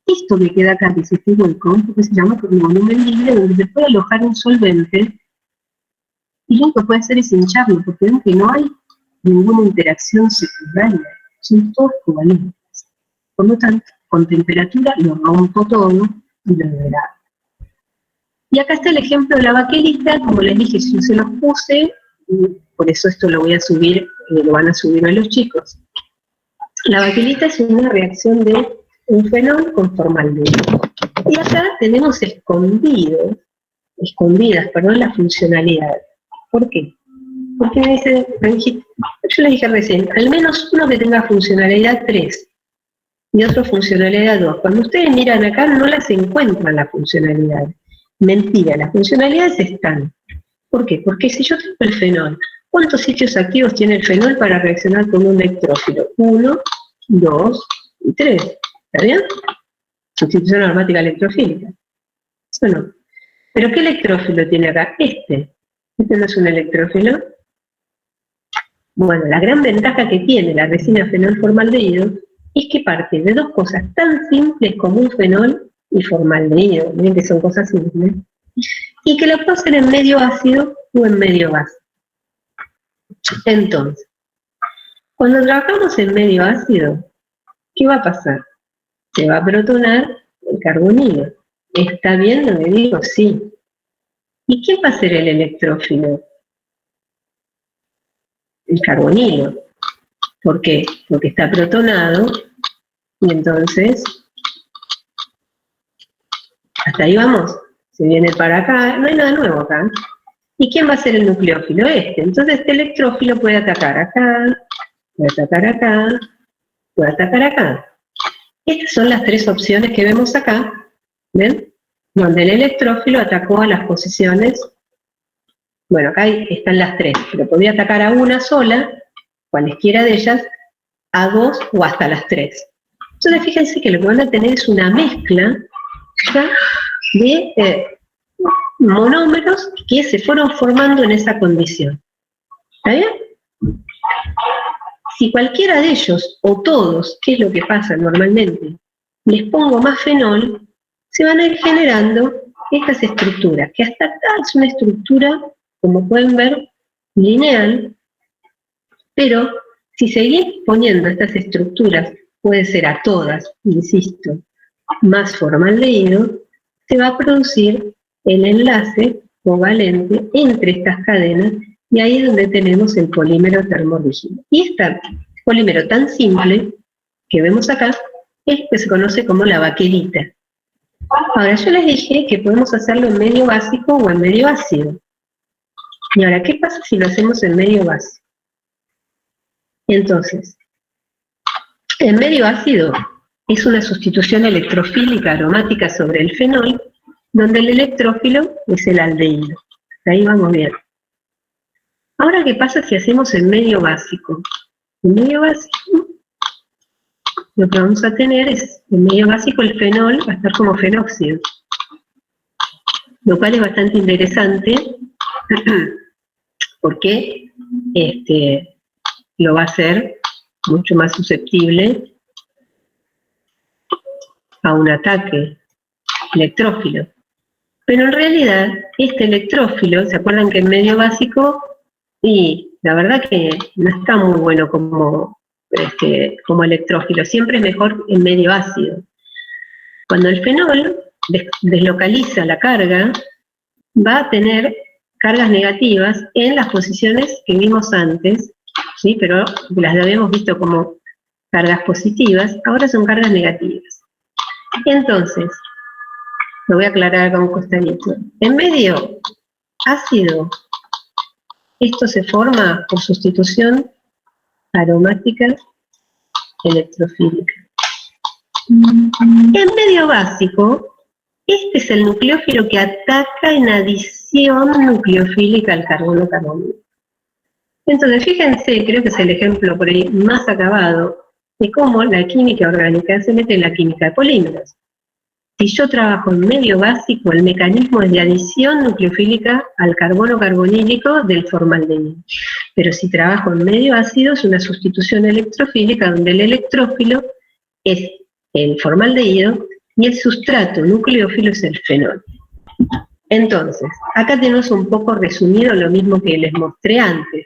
Esto que queda acá, que es este hueco, que se llama como volumen libre, donde se puede alojar un solvente, y lo que puede hacer es hincharlo, porque ven que no hay ninguna interacción secundaria, son todos covalentes. Por lo tanto, con temperatura lo rompo todo y lo degrado. Y acá está el ejemplo de la baquelita, como les dije, yo se los puse, y por eso esto lo voy a subir, lo van a subir a los chicos. La baquelita es una reacción de un fenol con formaldehído. Y acá tenemos escondidas, la funcionalidad. ¿Por qué? Porque me dice, yo le dije recién, al menos uno que tenga funcionalidad 3 y otro funcionalidad 2. Cuando ustedes miran acá no las encuentran la funcionalidad. Mentira, las funcionalidades están. ¿Por qué? Porque si yo tengo el fenol, ¿cuántos sitios activos tiene el fenol para reaccionar con un electrófilo? 1, 2 y 3. ¿Está bien? Sustitución aromática electrofílica. Eso no. ¿Pero qué electrófilo tiene acá? Este no es un electrófilo. Bueno, la gran ventaja que tiene la resina fenol-formaldehído es que parte de dos cosas tan simples como un fenol y formaldehído, miren que son cosas simples, y que lo puedo hacer en medio ácido o en medio base. Entonces, cuando trabajamos en medio ácido, ¿qué va a pasar? Se va a protonar el carbonilo. ¿Está bien lo que digo? Sí. ¿Y quién va a ser el electrófilo? El carbonilo. ¿Por qué? Porque está protonado y entonces, hasta ahí vamos. Se viene para acá, no hay nada nuevo acá. ¿Y quién va a ser el nucleófilo? Este. Entonces este electrófilo puede atacar acá, puede atacar acá, puede atacar acá. Estas son las tres opciones que vemos acá, ¿ven? Donde el electrófilo atacó a las posiciones, bueno, acá están las tres, pero podría atacar a una sola, cualesquiera de ellas, a dos o hasta las tres. Entonces fíjense que lo que van a tener es una mezcla de monómeros que se fueron formando en esa condición. ¿Está bien? Si cualquiera de ellos, o todos, ¿qué es lo que pasa normalmente? Les pongo más fenol, se van a ir generando estas estructuras, que hasta acá es una estructura, como pueden ver, lineal, pero Si seguís poniendo estas estructuras, puede ser a todas, insisto, más formaldehído, se va a producir el enlace covalente entre estas cadenas y ahí es donde tenemos el polímero termorrígido. Y este polímero tan simple que vemos acá es que se conoce como la baquelita. Ahora, yo les dije que podemos hacerlo en medio básico o en medio ácido. Y ahora, ¿qué pasa si lo hacemos en medio básico? Entonces, en medio ácido es una sustitución electrofílica aromática sobre el fenol, donde el electrófilo es el aldehído. Ahí vamos bien. Ahora, ¿qué pasa si hacemos en medio básico? En medio básico, lo que vamos a tener es, en medio básico, el fenol va a estar como fenóxido, lo cual es bastante interesante, porque lo va a hacer mucho más susceptible a un ataque electrófilo. Pero en realidad, este electrófilo, ¿se acuerdan que en medio básico? Y la verdad que no está muy bueno como electrófilo, siempre es mejor en medio ácido. Cuando el fenol deslocaliza la carga, va a tener cargas negativas en las posiciones que vimos antes, ¿sí? Pero las habíamos visto como cargas positivas, ahora son cargas negativas. Entonces, lo voy a aclarar acá un costadito. En medio ácido, esto se forma por sustitución aromática electrofílica. En medio básico, este es el nucleófilo que ataca en adición nucleofílica al carbono-carbonílico. Entonces, fíjense, creo que es el ejemplo por ahí más acabado de cómo la química orgánica se mete en la química de polímeros. Si yo trabajo en medio básico, el mecanismo es de adición nucleofílica al carbono carbonílico del formaldehído. Pero si trabajo en medio ácido, es una sustitución electrofílica donde el electrófilo es el formaldehído y el sustrato nucleófilo es el fenol. Entonces, acá tenemos un poco resumido lo mismo que les mostré antes,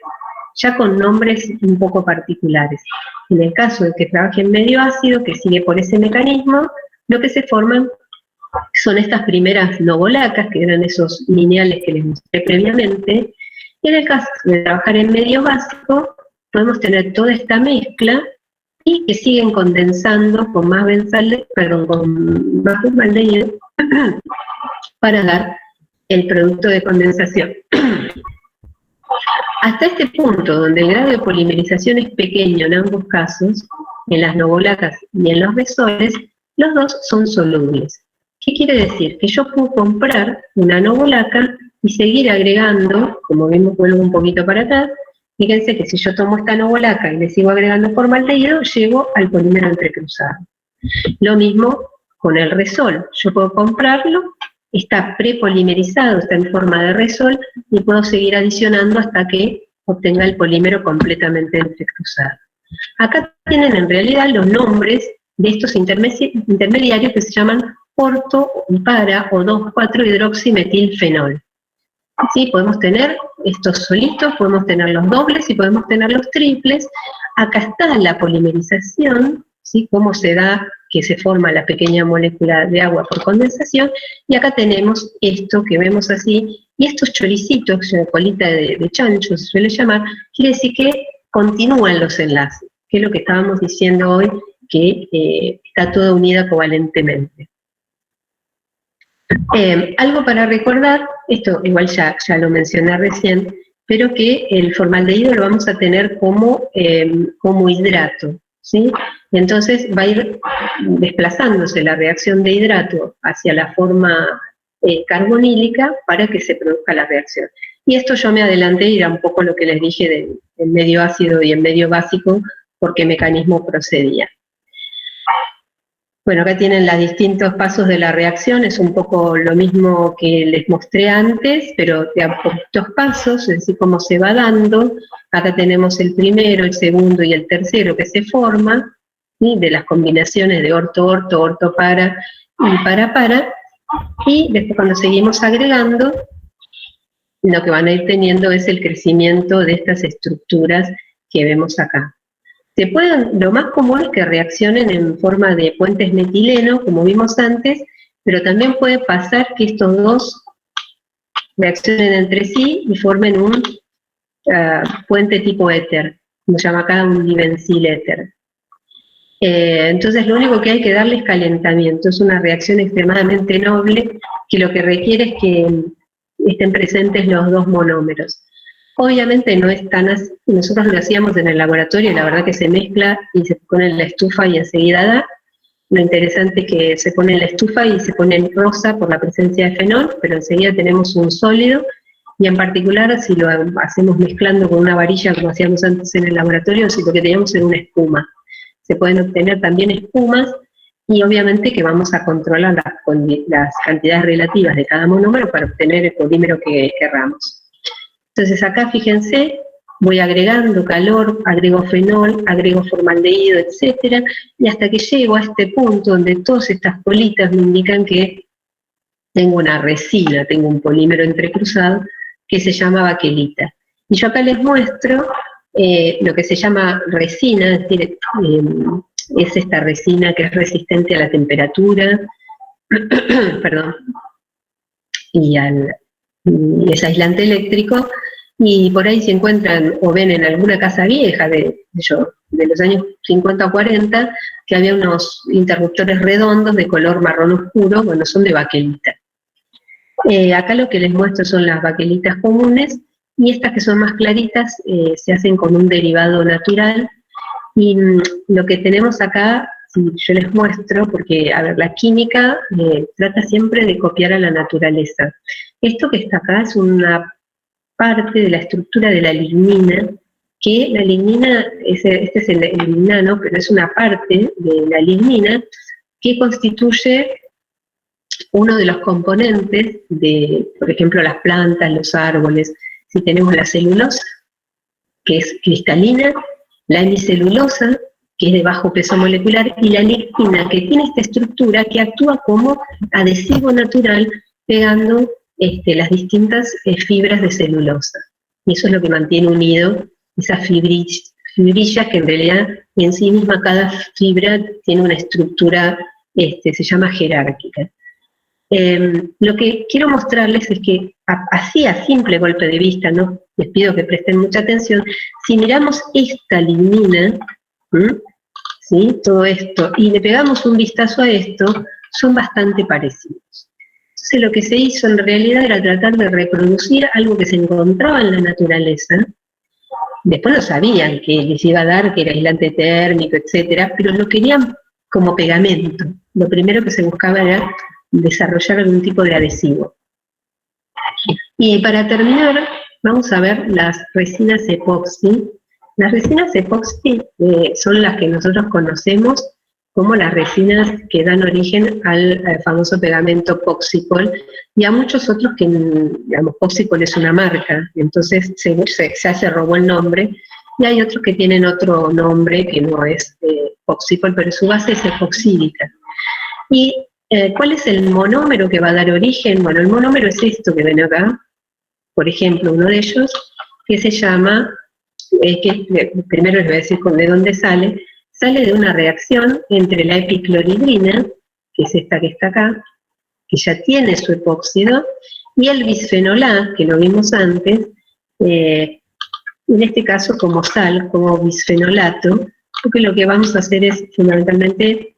ya con nombres un poco particulares. En el caso de que trabaje en medio ácido, que sigue por ese mecanismo, lo que se forman son estas primeras novolacas, que eran esos lineales que les mostré previamente. Y en el caso de trabajar en medio básico, podemos tener toda esta mezcla y que siguen condensando con más formaldehído para dar el producto de condensación. Hasta este punto, donde el grado de polimerización es pequeño en ambos casos, en las novolacas y en los besoles, los dos son solubles. ¿Qué quiere decir? Que yo puedo comprar una novolaca y seguir agregando, como vimos, vuelvo un poquito para atrás, fíjense que si yo tomo esta novolaca y le sigo agregando formaldehído, llego al polímero entrecruzado. Lo mismo con el resol, yo puedo comprarlo, está prepolimerizado, está en forma de resol, y puedo seguir adicionando hasta que obtenga el polímero completamente entrecruzado. Acá tienen en realidad los nombres de estos intermediarios que se llaman orto, para o 2,4-hidroximetilfenol. ¿Sí? Podemos tener estos solitos, podemos tener los dobles y podemos tener los triples. Acá está la polimerización, ¿sí? Cómo se da que se forma la pequeña molécula de agua por condensación, y acá tenemos esto que vemos así, y estos choricitos, colita de chancho se suele llamar, quiere decir que continúan los enlaces, que es lo que estábamos diciendo hoy, que está toda unida covalentemente. Algo para recordar, esto igual ya lo mencioné recién, pero que el formaldehído lo vamos a tener como hidrato, ¿sí? Entonces va a ir desplazándose la reacción de hidrato hacia la forma carbonílica para que se produzca la reacción. Y esto yo me adelanté y era un poco lo que les dije del medio ácido y el medio básico, por qué mecanismo procedía. Bueno, acá tienen los distintos pasos de la reacción, es un poco lo mismo que les mostré antes, pero de a poquitos pasos, es decir, cómo se va dando. Acá tenemos el primero, el segundo y el tercero que se forman, ¿sí? De las combinaciones de orto-orto, orto-para y para-para, y después cuando seguimos agregando, lo que van a ir teniendo es el crecimiento de estas estructuras que vemos acá. Lo más común es que reaccionen en forma de puentes metileno, como vimos antes, pero también puede pasar que estos dos reaccionen entre sí y formen un puente tipo éter, se llama acá un dibensil éter. Entonces lo único que hay que darle es calentamiento, es una reacción extremadamente noble que lo que requiere es que estén presentes los dos monómeros. Obviamente no es tan así, nosotros lo hacíamos en el laboratorio y la verdad que se mezcla y se pone en la estufa y enseguida da. Lo interesante es que se pone en la estufa y se pone en rosa por la presencia de fenol, pero enseguida tenemos un sólido, y en particular si lo hacemos mezclando con una varilla como hacíamos antes en el laboratorio, si lo que teníamos era una espuma. Se pueden obtener también espumas, y obviamente que vamos a controlar las cantidades relativas de cada monómero para obtener el polímero que querramos. Entonces acá fíjense, voy agregando calor, agrego fenol, agrego formaldehído, etcétera, y hasta que llego a este punto donde todas estas bolitas me indican que tengo una resina, tengo un polímero entrecruzado que se llama baquelita. Y yo acá les muestro lo que se llama resina, es decir, es esta resina que es resistente a la temperatura, perdón, y es aislante eléctrico, y por ahí se encuentran o ven en alguna casa vieja de los años 50 o 40, que había unos interruptores redondos de color marrón oscuro, bueno, son de baquelita. Acá lo que les muestro son las baquelitas comunes, y estas que son más claritas se hacen con un derivado natural, y lo que tenemos acá, si yo les muestro, porque a ver, la química trata siempre de copiar a la naturaleza. Esto que está acá es una parte de la estructura de la lignina, que la lignina, este es el lignano, pero es una parte de la lignina que constituye uno de los componentes de, por ejemplo, las plantas, los árboles. Si tenemos la celulosa, que es cristalina, la hemicelulosa, que es de bajo peso molecular, y la lignina, que tiene esta estructura que actúa como adhesivo natural, pegando las distintas fibras de celulosa. Y eso es lo que mantiene unido esas fibrillas, que en realidad en sí misma cada fibra tiene una estructura, se llama jerárquica. Lo que quiero mostrarles es que, así a simple golpe de vista, no les pido que presten mucha atención, si miramos esta lignina, ¿sí? Todo esto, y le pegamos un vistazo a esto, son bastante parecidos. Entonces lo que se hizo en realidad era tratar de reproducir algo que se encontraba en la naturaleza. Después lo sabían que les iba a dar, que era aislante térmico, etcétera, pero lo querían como pegamento. Lo primero que se buscaba era desarrollar algún tipo de adhesivo. Y para terminar, vamos a ver las resinas epoxi. Las resinas epoxi son las que nosotros conocemos como las resinas que dan origen al famoso pegamento Poxicol, y a muchos otros que, digamos, Poxicol es una marca, entonces se robó el nombre, y hay otros que tienen otro nombre que no es Poxicol, pero su base es epoxílica. ¿Y cuál es el monómero que va a dar origen? Bueno, el monómero es esto que ven acá, por ejemplo, uno de ellos, que se llama, primero les voy a decir de dónde sale de una reacción entre la epicloridrina, que es esta que está acá, que ya tiene su epóxido, y el bisfenol A, que lo vimos antes, en este caso como sal, como bisfenolato, porque lo que vamos a hacer es fundamentalmente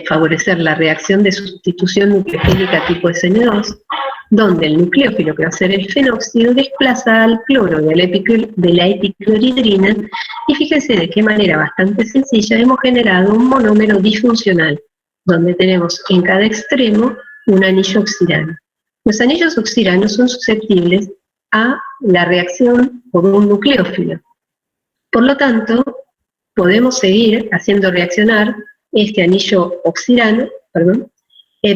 favorecer la reacción de sustitución nucleofílica tipo SN2, donde el nucleófilo, que va a ser el fenóxido, desplaza al cloro de la epicloridrina, y fíjense de qué manera bastante sencilla hemos generado un monómero disfuncional, donde tenemos en cada extremo un anillo oxirano. Los anillos oxiranos son susceptibles a la reacción por un nucleófilo. Por lo tanto, podemos seguir haciendo reaccionar este anillo oxirano,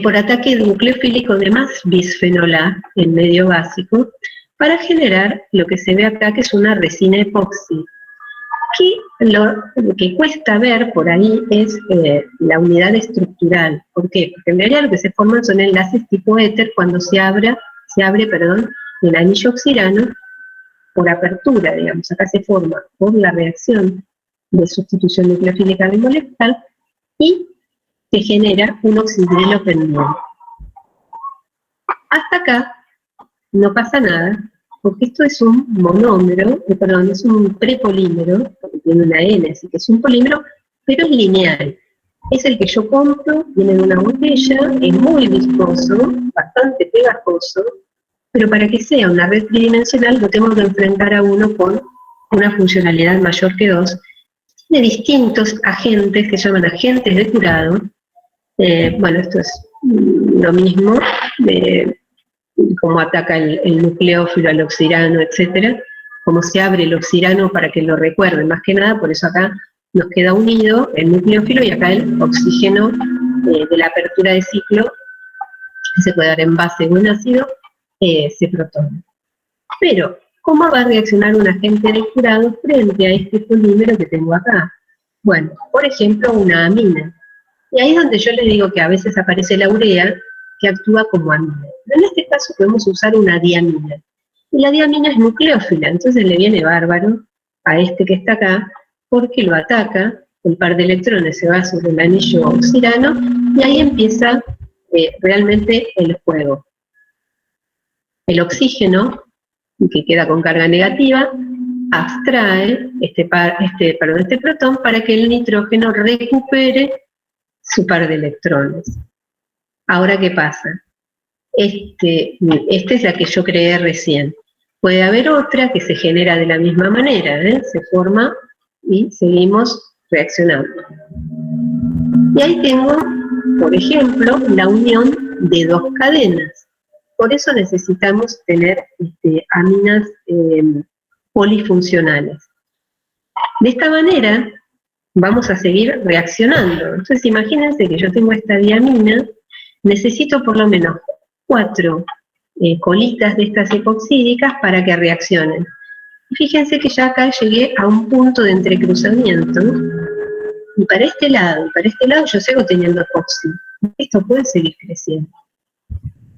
por ataque nucleofílico de más bisfenol A en medio básico, para generar lo que se ve acá, que es una resina epoxi. Aquí lo que cuesta ver por ahí es la unidad estructural. ¿Por qué? Porque en realidad lo que se forman son enlaces tipo éter cuando se abre el anillo oxirano por apertura, digamos. Acá se forma por la reacción de sustitución nucleofílica bimolecular y se genera un oxidrilo pendiente. Hasta acá no pasa nada, porque esto es un monómero, es un prepolímero, porque tiene una N, así que es un polímero, pero es lineal. Es el que yo compro, viene en una botella, es muy viscoso, bastante pegajoso, pero para que sea una red tridimensional lo tengo que enfrentar a uno con una funcionalidad mayor que 2. Tiene distintos agentes que se llaman agentes de curado. Bueno, esto es lo mismo, cómo ataca el nucleófilo al oxirano, etcétera, cómo se abre el oxirano para que lo recuerden, más que nada, por eso acá nos queda unido el nucleófilo y acá el oxígeno de la apertura de ciclo, que se puede dar en base o en ácido, se protona. Pero, ¿cómo va a reaccionar un agente de curado frente a este polímero que tengo acá? Bueno, por ejemplo, una amina. Y ahí es donde yo les digo que a veces aparece la urea, que actúa como amina. En este caso podemos usar una diamina. Y la diamina es nucleófila, entonces le viene bárbaro a este que está acá, porque lo ataca, el par de electrones se va sobre el anillo oxirano, y ahí empieza realmente el juego. El oxígeno, que queda con carga negativa, abstrae este protón para que el nitrógeno recupere su par de electrones. Ahora, ¿qué pasa? Esta es la que yo creé recién. Puede haber otra que se genera de la misma manera, se forma y seguimos reaccionando. Y ahí tengo, por ejemplo, la unión de dos cadenas. Por eso necesitamos tener aminas polifuncionales. De esta manera vamos a seguir reaccionando. Entonces imagínense que yo tengo esta diamina, necesito por lo menos 4 colitas de estas epoxídicas para que reaccionen. Y fíjense que ya acá llegué a un punto de entrecruzamiento, y para este lado yo sigo teniendo epoxi. Esto puede seguir creciendo.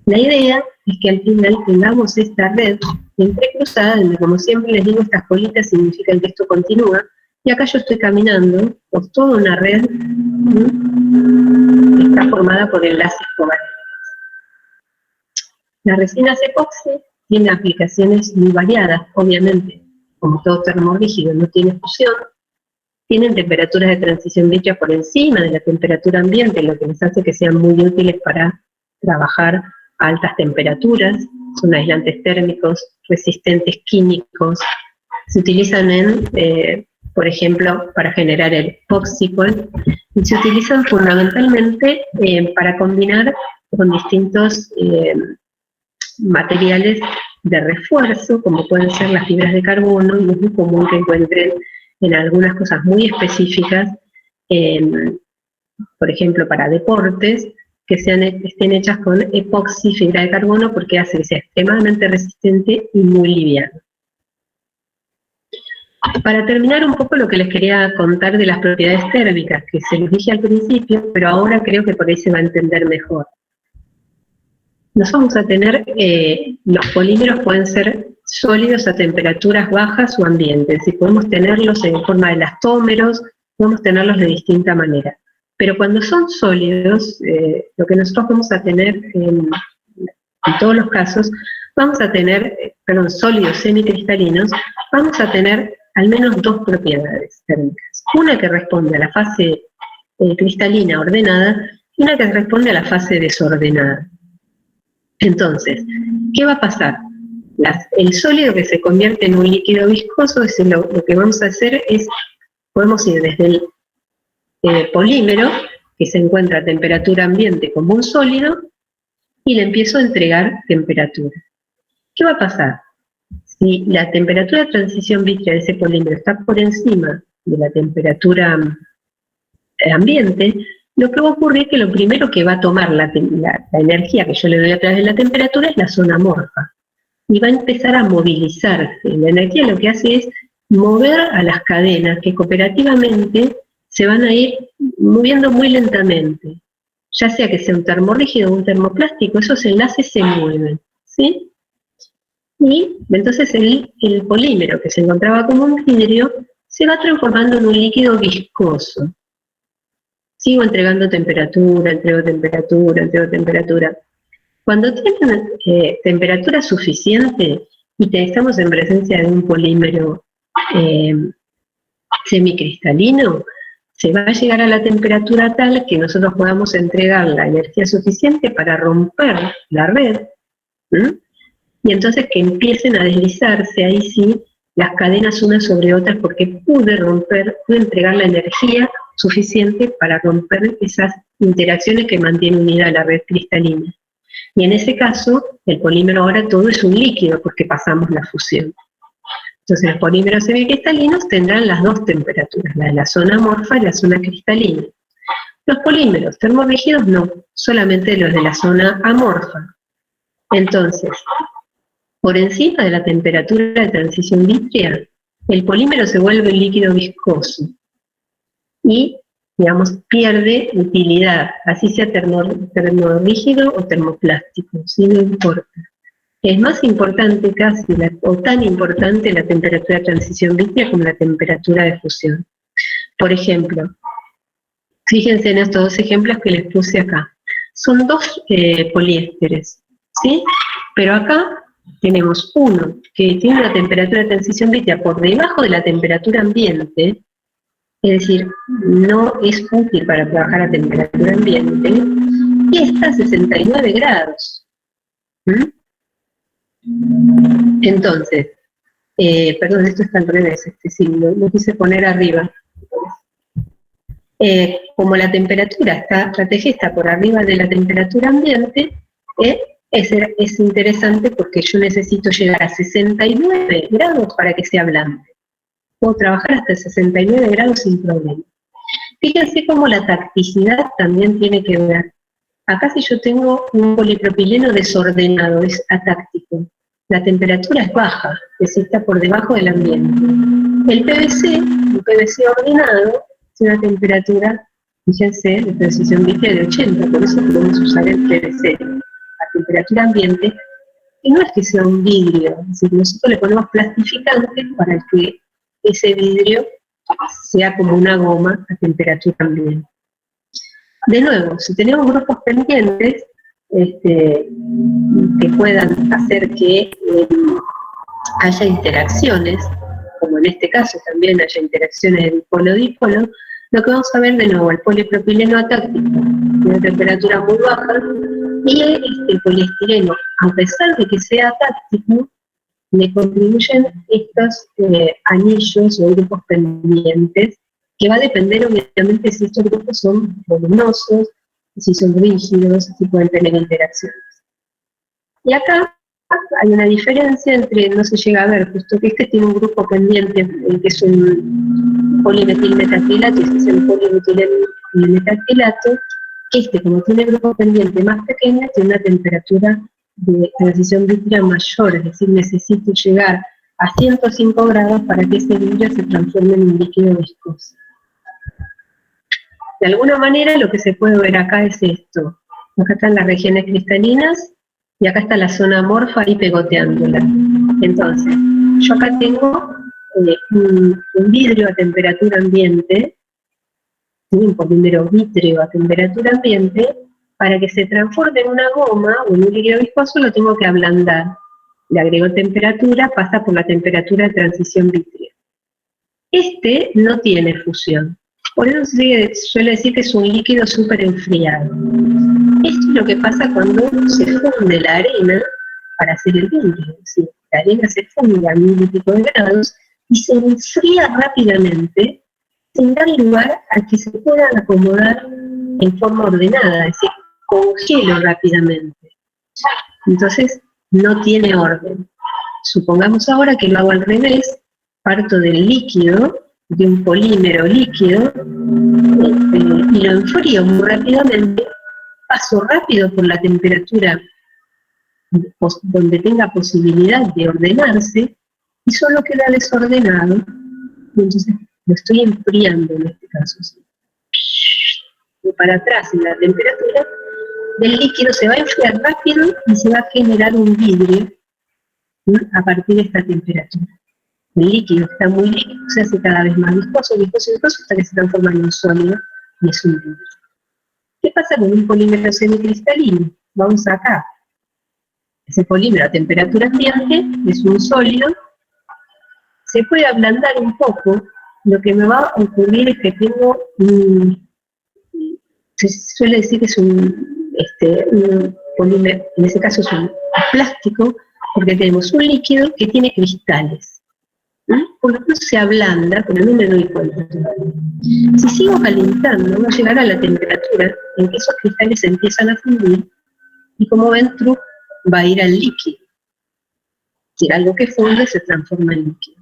La idea es que al final tengamos esta red entrecruzada, donde, como siempre les digo, estas colitas significan que esto continúa, y acá yo estoy caminando por toda una red que está formada por enlaces covalentes. Las resinas epoxi tienen aplicaciones muy variadas, obviamente, como todo termorrígido no tiene fusión, tienen temperaturas de transición vítrea por encima de la temperatura ambiente, lo que les hace que sean muy útiles para trabajar a altas temperaturas, son aislantes térmicos, resistentes químicos, se utilizan por ejemplo, para generar el epoxicol, y se utilizan fundamentalmente para combinar con distintos materiales de refuerzo, como pueden ser las fibras de carbono, y es muy común que encuentren en algunas cosas muy específicas, por ejemplo, para deportes, que estén hechas con epoxi, fibra de carbono, porque hace que sea extremadamente resistente y muy liviano. Para terminar un poco lo que les quería contar de las propiedades térmicas, que se los dije al principio, pero ahora creo que por ahí se va a entender mejor. Nos vamos a tener, los polímeros pueden ser sólidos a temperaturas bajas o ambientes, y podemos tenerlos en forma de elastómeros, podemos tenerlos de distinta manera. Pero cuando son sólidos, lo que nosotros vamos a tener en todos los casos, vamos a tener, sólidos semicristalinos, vamos a tener al menos 2 propiedades térmicas. Una que responde a la fase cristalina ordenada y una que responde a la fase desordenada. Entonces, ¿qué va a pasar? El sólido que se convierte en un líquido viscoso, lo que vamos a hacer es, podemos ir desde el polímero, que se encuentra a temperatura ambiente como un sólido, y le empiezo a entregar temperatura. ¿Qué va a pasar? Si la temperatura de transición vítrea de ese polímero está por encima de la temperatura ambiente, lo que va a ocurrir es que lo primero que va a tomar la energía que yo le doy a través de la temperatura es la zona amorfa, y va a empezar a movilizarse. La energía lo que hace es mover a las cadenas que cooperativamente se van a ir moviendo muy lentamente, ya sea que sea un termorrígido o un termoplástico, esos enlaces se mueven, ¿sí? Y entonces el polímero que se encontraba como un vidrio se va transformando en un líquido viscoso. Sigo entregando temperatura, entrego temperatura, entrego temperatura. Cuando tienen temperatura suficiente y estamos en presencia de un polímero semicristalino, se va a llegar a la temperatura tal que nosotros podamos entregar la energía suficiente para romper la red, y entonces que empiecen a deslizarse ahí sí las cadenas unas sobre otras, porque pude entregar la energía suficiente para romper esas interacciones que mantienen unida la red cristalina. Y en ese caso, el polímero ahora todo es un líquido, porque pasamos la fusión. Entonces los polímeros semicristalinos tendrán las dos temperaturas, la de la zona amorfa y la zona cristalina. Los polímeros termorrígidos no, solamente los de la zona amorfa. Entonces, por encima de la temperatura de transición vítrea, el polímero se vuelve líquido viscoso y, digamos, pierde utilidad, así sea termorrígido o termoplástico, sí, no importa. Es más importante casi, o tan importante la temperatura de transición vítrea como la temperatura de fusión. Por ejemplo, fíjense en estos dos ejemplos que les puse acá. Son dos poliésteres, ¿sí? Pero acá tenemos uno que tiene una temperatura de transición vítrea por debajo de la temperatura ambiente, es decir, no es útil para trabajar a temperatura ambiente, y está a 69 grados. Entonces, perdón, esto está al revés, este signo, lo quise poner arriba. Como la temperatura la TG está por arriba de la temperatura ambiente, es interesante porque yo necesito llegar a 69 grados para que sea blando. Puedo trabajar hasta 69 grados sin problema. Fíjense cómo la tacticidad también tiene que ver. Acá si yo tengo un polipropileno desordenado, es atáctico. La temperatura es baja, es decir, está por debajo del ambiente. El PVC ordenado, tiene una temperatura, fíjense, de transición vítrea de 80, por eso podemos usar el PVC a temperatura ambiente, y no es que sea un vidrio, es decir, nosotros le ponemos plastificantes para que ese vidrio sea como una goma a temperatura ambiente. De nuevo, si tenemos grupos pendientes que puedan hacer que haya interacciones, como en este caso también haya interacciones de dipolo-dipolo, lo que vamos a ver de nuevo, el polipropileno atáctico, de una temperatura muy baja, y el poliestireno, a pesar de que sea atáctico, le contribuyen estos anillos o grupos pendientes, que va a depender obviamente si estos grupos son voluminosos, si son rígidos, si pueden tener interacciones. Y acá hay una diferencia entre, no se llega a ver, justo que este tiene un grupo pendiente, que es un polimetilmetacrilato, y este es el polimetilmetacrilato, como tiene grupo pendiente más pequeño, tiene una temperatura de transición vítrea mayor, es decir, necesito llegar a 105 grados para que ese vidrio se transforme en un líquido viscoso. De alguna manera lo que se puede ver acá es esto. Acá están las regiones cristalinas y acá está la zona amorfa ahí pegoteándola. Entonces, yo acá tengo un vidrio a temperatura ambiente, un polímero vítreo a temperatura ambiente. Para que se transforme en una goma o en un líquido viscoso lo tengo que ablandar. Le agrego temperatura, pasa por la temperatura de transición vítrea. Este no tiene fusión. Por eso se suele decir que es un líquido súper enfriado. Esto es lo que pasa cuando se funde la arena para hacer el vidrio. ¿Sí? La arena se funde a 1000 y pico de grados y se enfría rápidamente sin dar lugar a que se puedan acomodar en forma ordenada, es decir, congelo rápidamente. Entonces, no tiene orden. Supongamos ahora que lo hago al revés, parto del líquido, de un polímero líquido, y lo enfrío muy rápidamente, paso rápido por la temperatura donde tenga posibilidad de ordenarse, y solo queda desordenado, y entonces lo estoy enfriando en este caso. ¿Sí? Para atrás en la temperatura, del líquido se va a enfriar rápido y se va a generar un vidrio a partir de esta temperatura. el líquido está muy líquido, se hace cada vez más viscoso, viscoso, viscoso, hasta que se transforma en un sólido y es un líquido. ¿Qué pasa con un polímero semicristalino? Vamos acá. Ese polímero a temperatura ambiente es un sólido, se puede ablandar un poco. Lo que me va a ocurrir es que tengo se suele decir que es un polímero, en ese caso es un plástico, porque tenemos un líquido que tiene cristales. Por lo tanto se ablanda, pero no me doy cuenta. Si sigo calentando, va a llegar a la temperatura en que esos cristales empiezan a fundir, y como ven, Truc va a ir al líquido. Si algo que funde se transforma en líquido.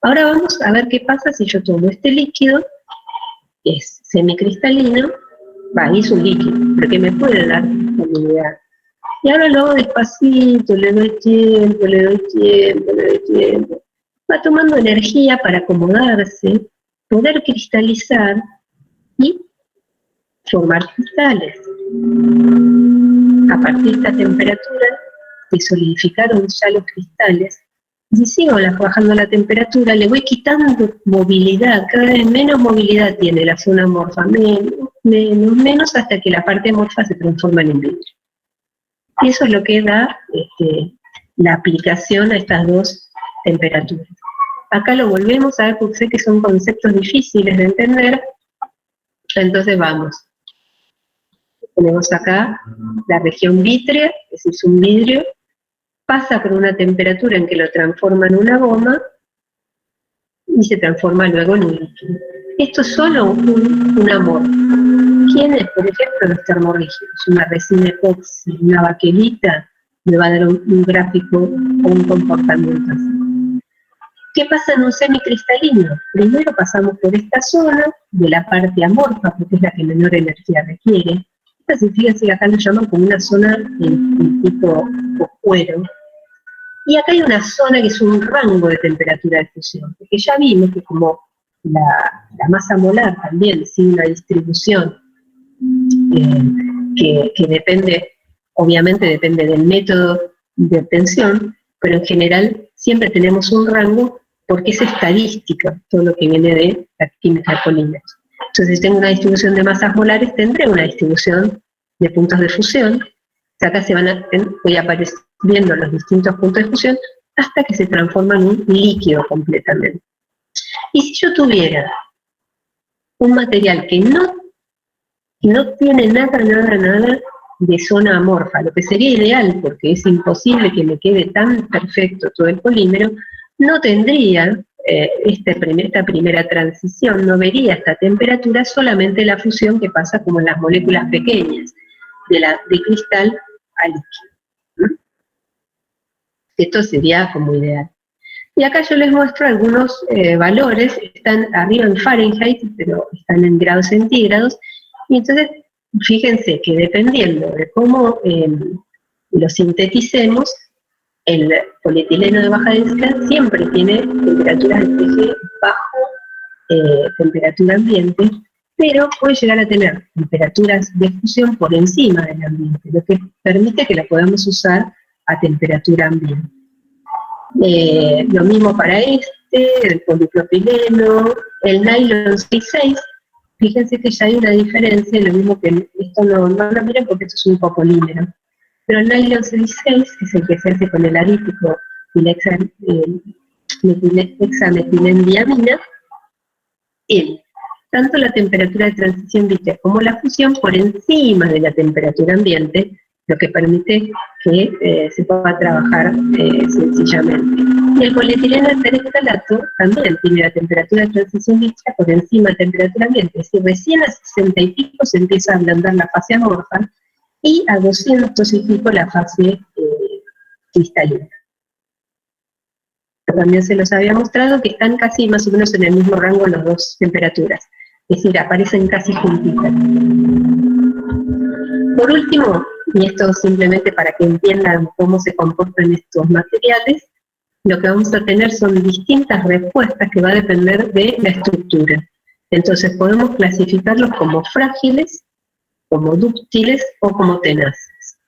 Ahora vamos a ver qué pasa si yo tomo este líquido, que es semicristalino, ahí es un líquido, pero que me puede dar solubilidad. Y ahora lo hago despacito, le doy tiempo, le doy tiempo, le doy tiempo. Va tomando energía para acomodarse, poder cristalizar y formar cristales. A partir de esta temperatura se solidificaron ya los cristales. Si sigo bajando la temperatura, le voy quitando movilidad, cada vez menos movilidad tiene la zona amorfa, menos hasta que la parte amorfa se transforma en vidrio. Y eso es lo que da la aplicación a estas dos temperaturas. Acá lo volvemos a ver porque sé que son conceptos difíciles de entender, entonces vamos. Tenemos acá la región vítrea, es un vidrio, pasa por una temperatura en que lo transforma en una goma y se transforma luego en un líquido. Esto es solo un amor. ¿Quién es? Por ejemplo, los termorrígidos. Una resina epoxi, una baquelita, me va a dar un gráfico o un comportamiento así. ¿Qué pasa en un semicristalino? Primero pasamos por esta zona de la parte amorfa, porque es la que menor energía requiere. Fíjense que acá lo llaman como una zona en tipo cuero. Y acá hay una zona que es un rango de temperatura de fusión, porque ya vimos que como la masa molar también sigue una distribución que depende, obviamente depende del método de obtención, pero en general siempre tenemos un rango porque es estadística todo lo que viene de la química de polímeros. Entonces, si tengo una distribución de masas molares, tendré una distribución de puntos de fusión. Acá voy apareciendo los distintos puntos de fusión hasta que se transforma en un líquido completamente. Y si yo tuviera un material que no tiene nada de zona amorfa, lo que sería ideal, porque es imposible que me quede tan perfecto todo el polímero, no tendría esta primera transición, no vería esta temperatura, solamente la fusión que pasa como en las moléculas pequeñas, de cristal a líquido. Esto sería como ideal. Y acá yo les muestro algunos valores, están arriba en Fahrenheit, pero están en grados centígrados, y entonces fíjense que dependiendo de cómo lo sinteticemos, el polietileno de baja densidad siempre tiene temperaturas de eje bajo temperatura ambiente, pero puede llegar a tener temperaturas de fusión por encima del ambiente, lo que permite que la podamos usar a temperatura ambiente. Lo mismo para el polipropileno, el nylon 66, fíjense que ya hay una diferencia, lo mismo que esto no lo miren porque esto es un copolímero, pero el nylon 66, que es el que se hace con el adípico y la hexametilendiamina, tanto la temperatura de transición vítrea como la fusión por encima de la temperatura ambiente, lo que permite que se pueda trabajar sencillamente. Y el polietileno terestalato también tiene la temperatura de transición vítrea por encima de la temperatura ambiente, es decir, recién a 60 y pico se empieza a ablandar la fase amorfa y a 200 y pico la fase cristalina. También se los había mostrado que están casi más o menos en el mismo rango las dos temperaturas, es decir, aparecen casi juntitas. Por último, y esto simplemente para que entiendan cómo se comportan estos materiales, lo que vamos a tener son distintas respuestas que va a depender de la estructura. Entonces podemos clasificarlos como frágiles, como dúctiles o como tenaces.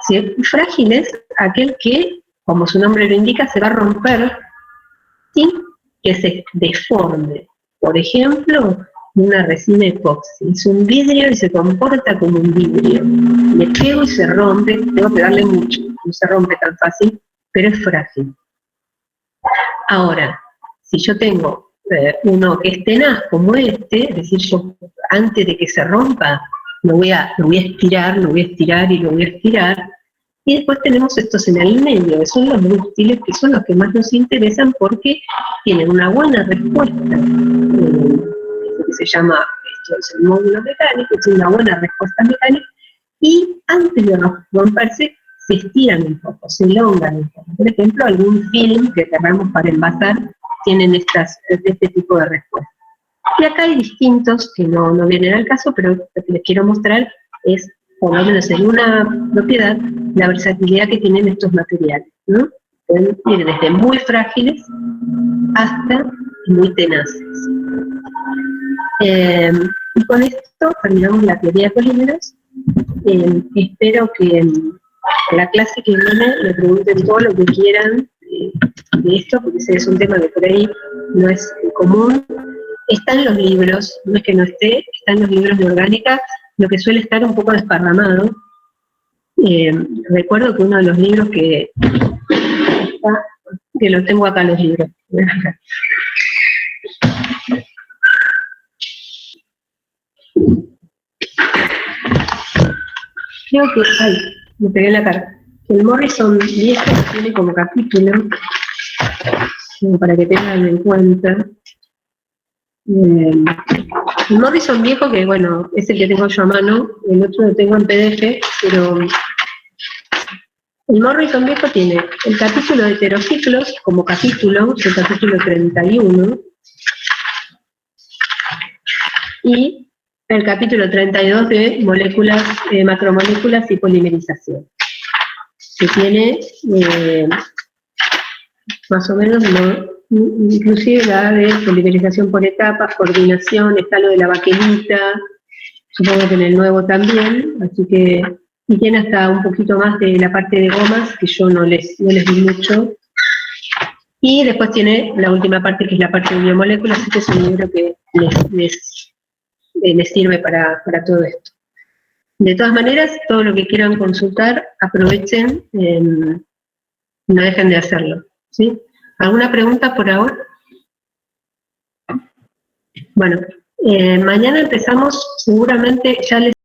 ¿Sí? Frágiles, aquel que, como su nombre lo indica, se va a romper sin que se deforme. Por ejemplo, una resina epoxi. Es un vidrio y se comporta como un vidrio. Le pego y se rompe, tengo que darle mucho, no se rompe tan fácil, pero es frágil. Ahora, si yo tengo uno que es tenaz como este, es decir, yo antes de que se rompa, lo voy a estirar, lo voy a estirar y lo voy a estirar, y después tenemos estos en el medio, que son los dúctiles, que son los que más nos interesan porque tienen una buena respuesta, que se llama, esto es el módulo mecánico, es una buena respuesta mecánica, y antes de romperse, se estiran un poco, se elongan un poco. Por ejemplo, algún film que queramos para envasar tienen este tipo de respuestas. Y acá hay distintos que no vienen al caso, pero lo que les quiero mostrar es, por lo menos en una propiedad, la versatilidad que tienen estos materiales, ¿no? Pueden ir desde muy frágiles hasta muy tenaces. Y con esto terminamos la teoría de polímeros. Espero que en la clase que viene le pregunten todo lo que quieran de esto, porque ese es un tema que por ahí no es común. Están los libros, no es que no esté, están los libros de orgánica, lo que suele estar un poco desparramado. Recuerdo que uno de los libros que lo tengo acá, los libros. Creo que, me pegué en la cara. El Morrison viejo tiene como capítulo, para que tengan en cuenta. El Morrison viejo, que bueno, es el que tengo yo a mano, el otro lo tengo en PDF, pero el Morrison viejo tiene el capítulo de heterociclos como capítulo, el capítulo 31, y el capítulo 32 de moléculas, macromoléculas y polimerización, que tiene más o menos, inclusive la de polimerización por etapas, coordinación, está lo de la baquelita, supongo que en el nuevo también, así que, y tiene hasta un poquito más de la parte de gomas, que yo no les di mucho, y después tiene la última parte, que es la parte de biomoléculas, así que es un libro que les sirve para todo esto. De todas maneras, todo lo que quieran consultar, aprovechen, no dejen de hacerlo, ¿sí? ¿Alguna pregunta por ahora? Bueno, mañana empezamos, seguramente ya les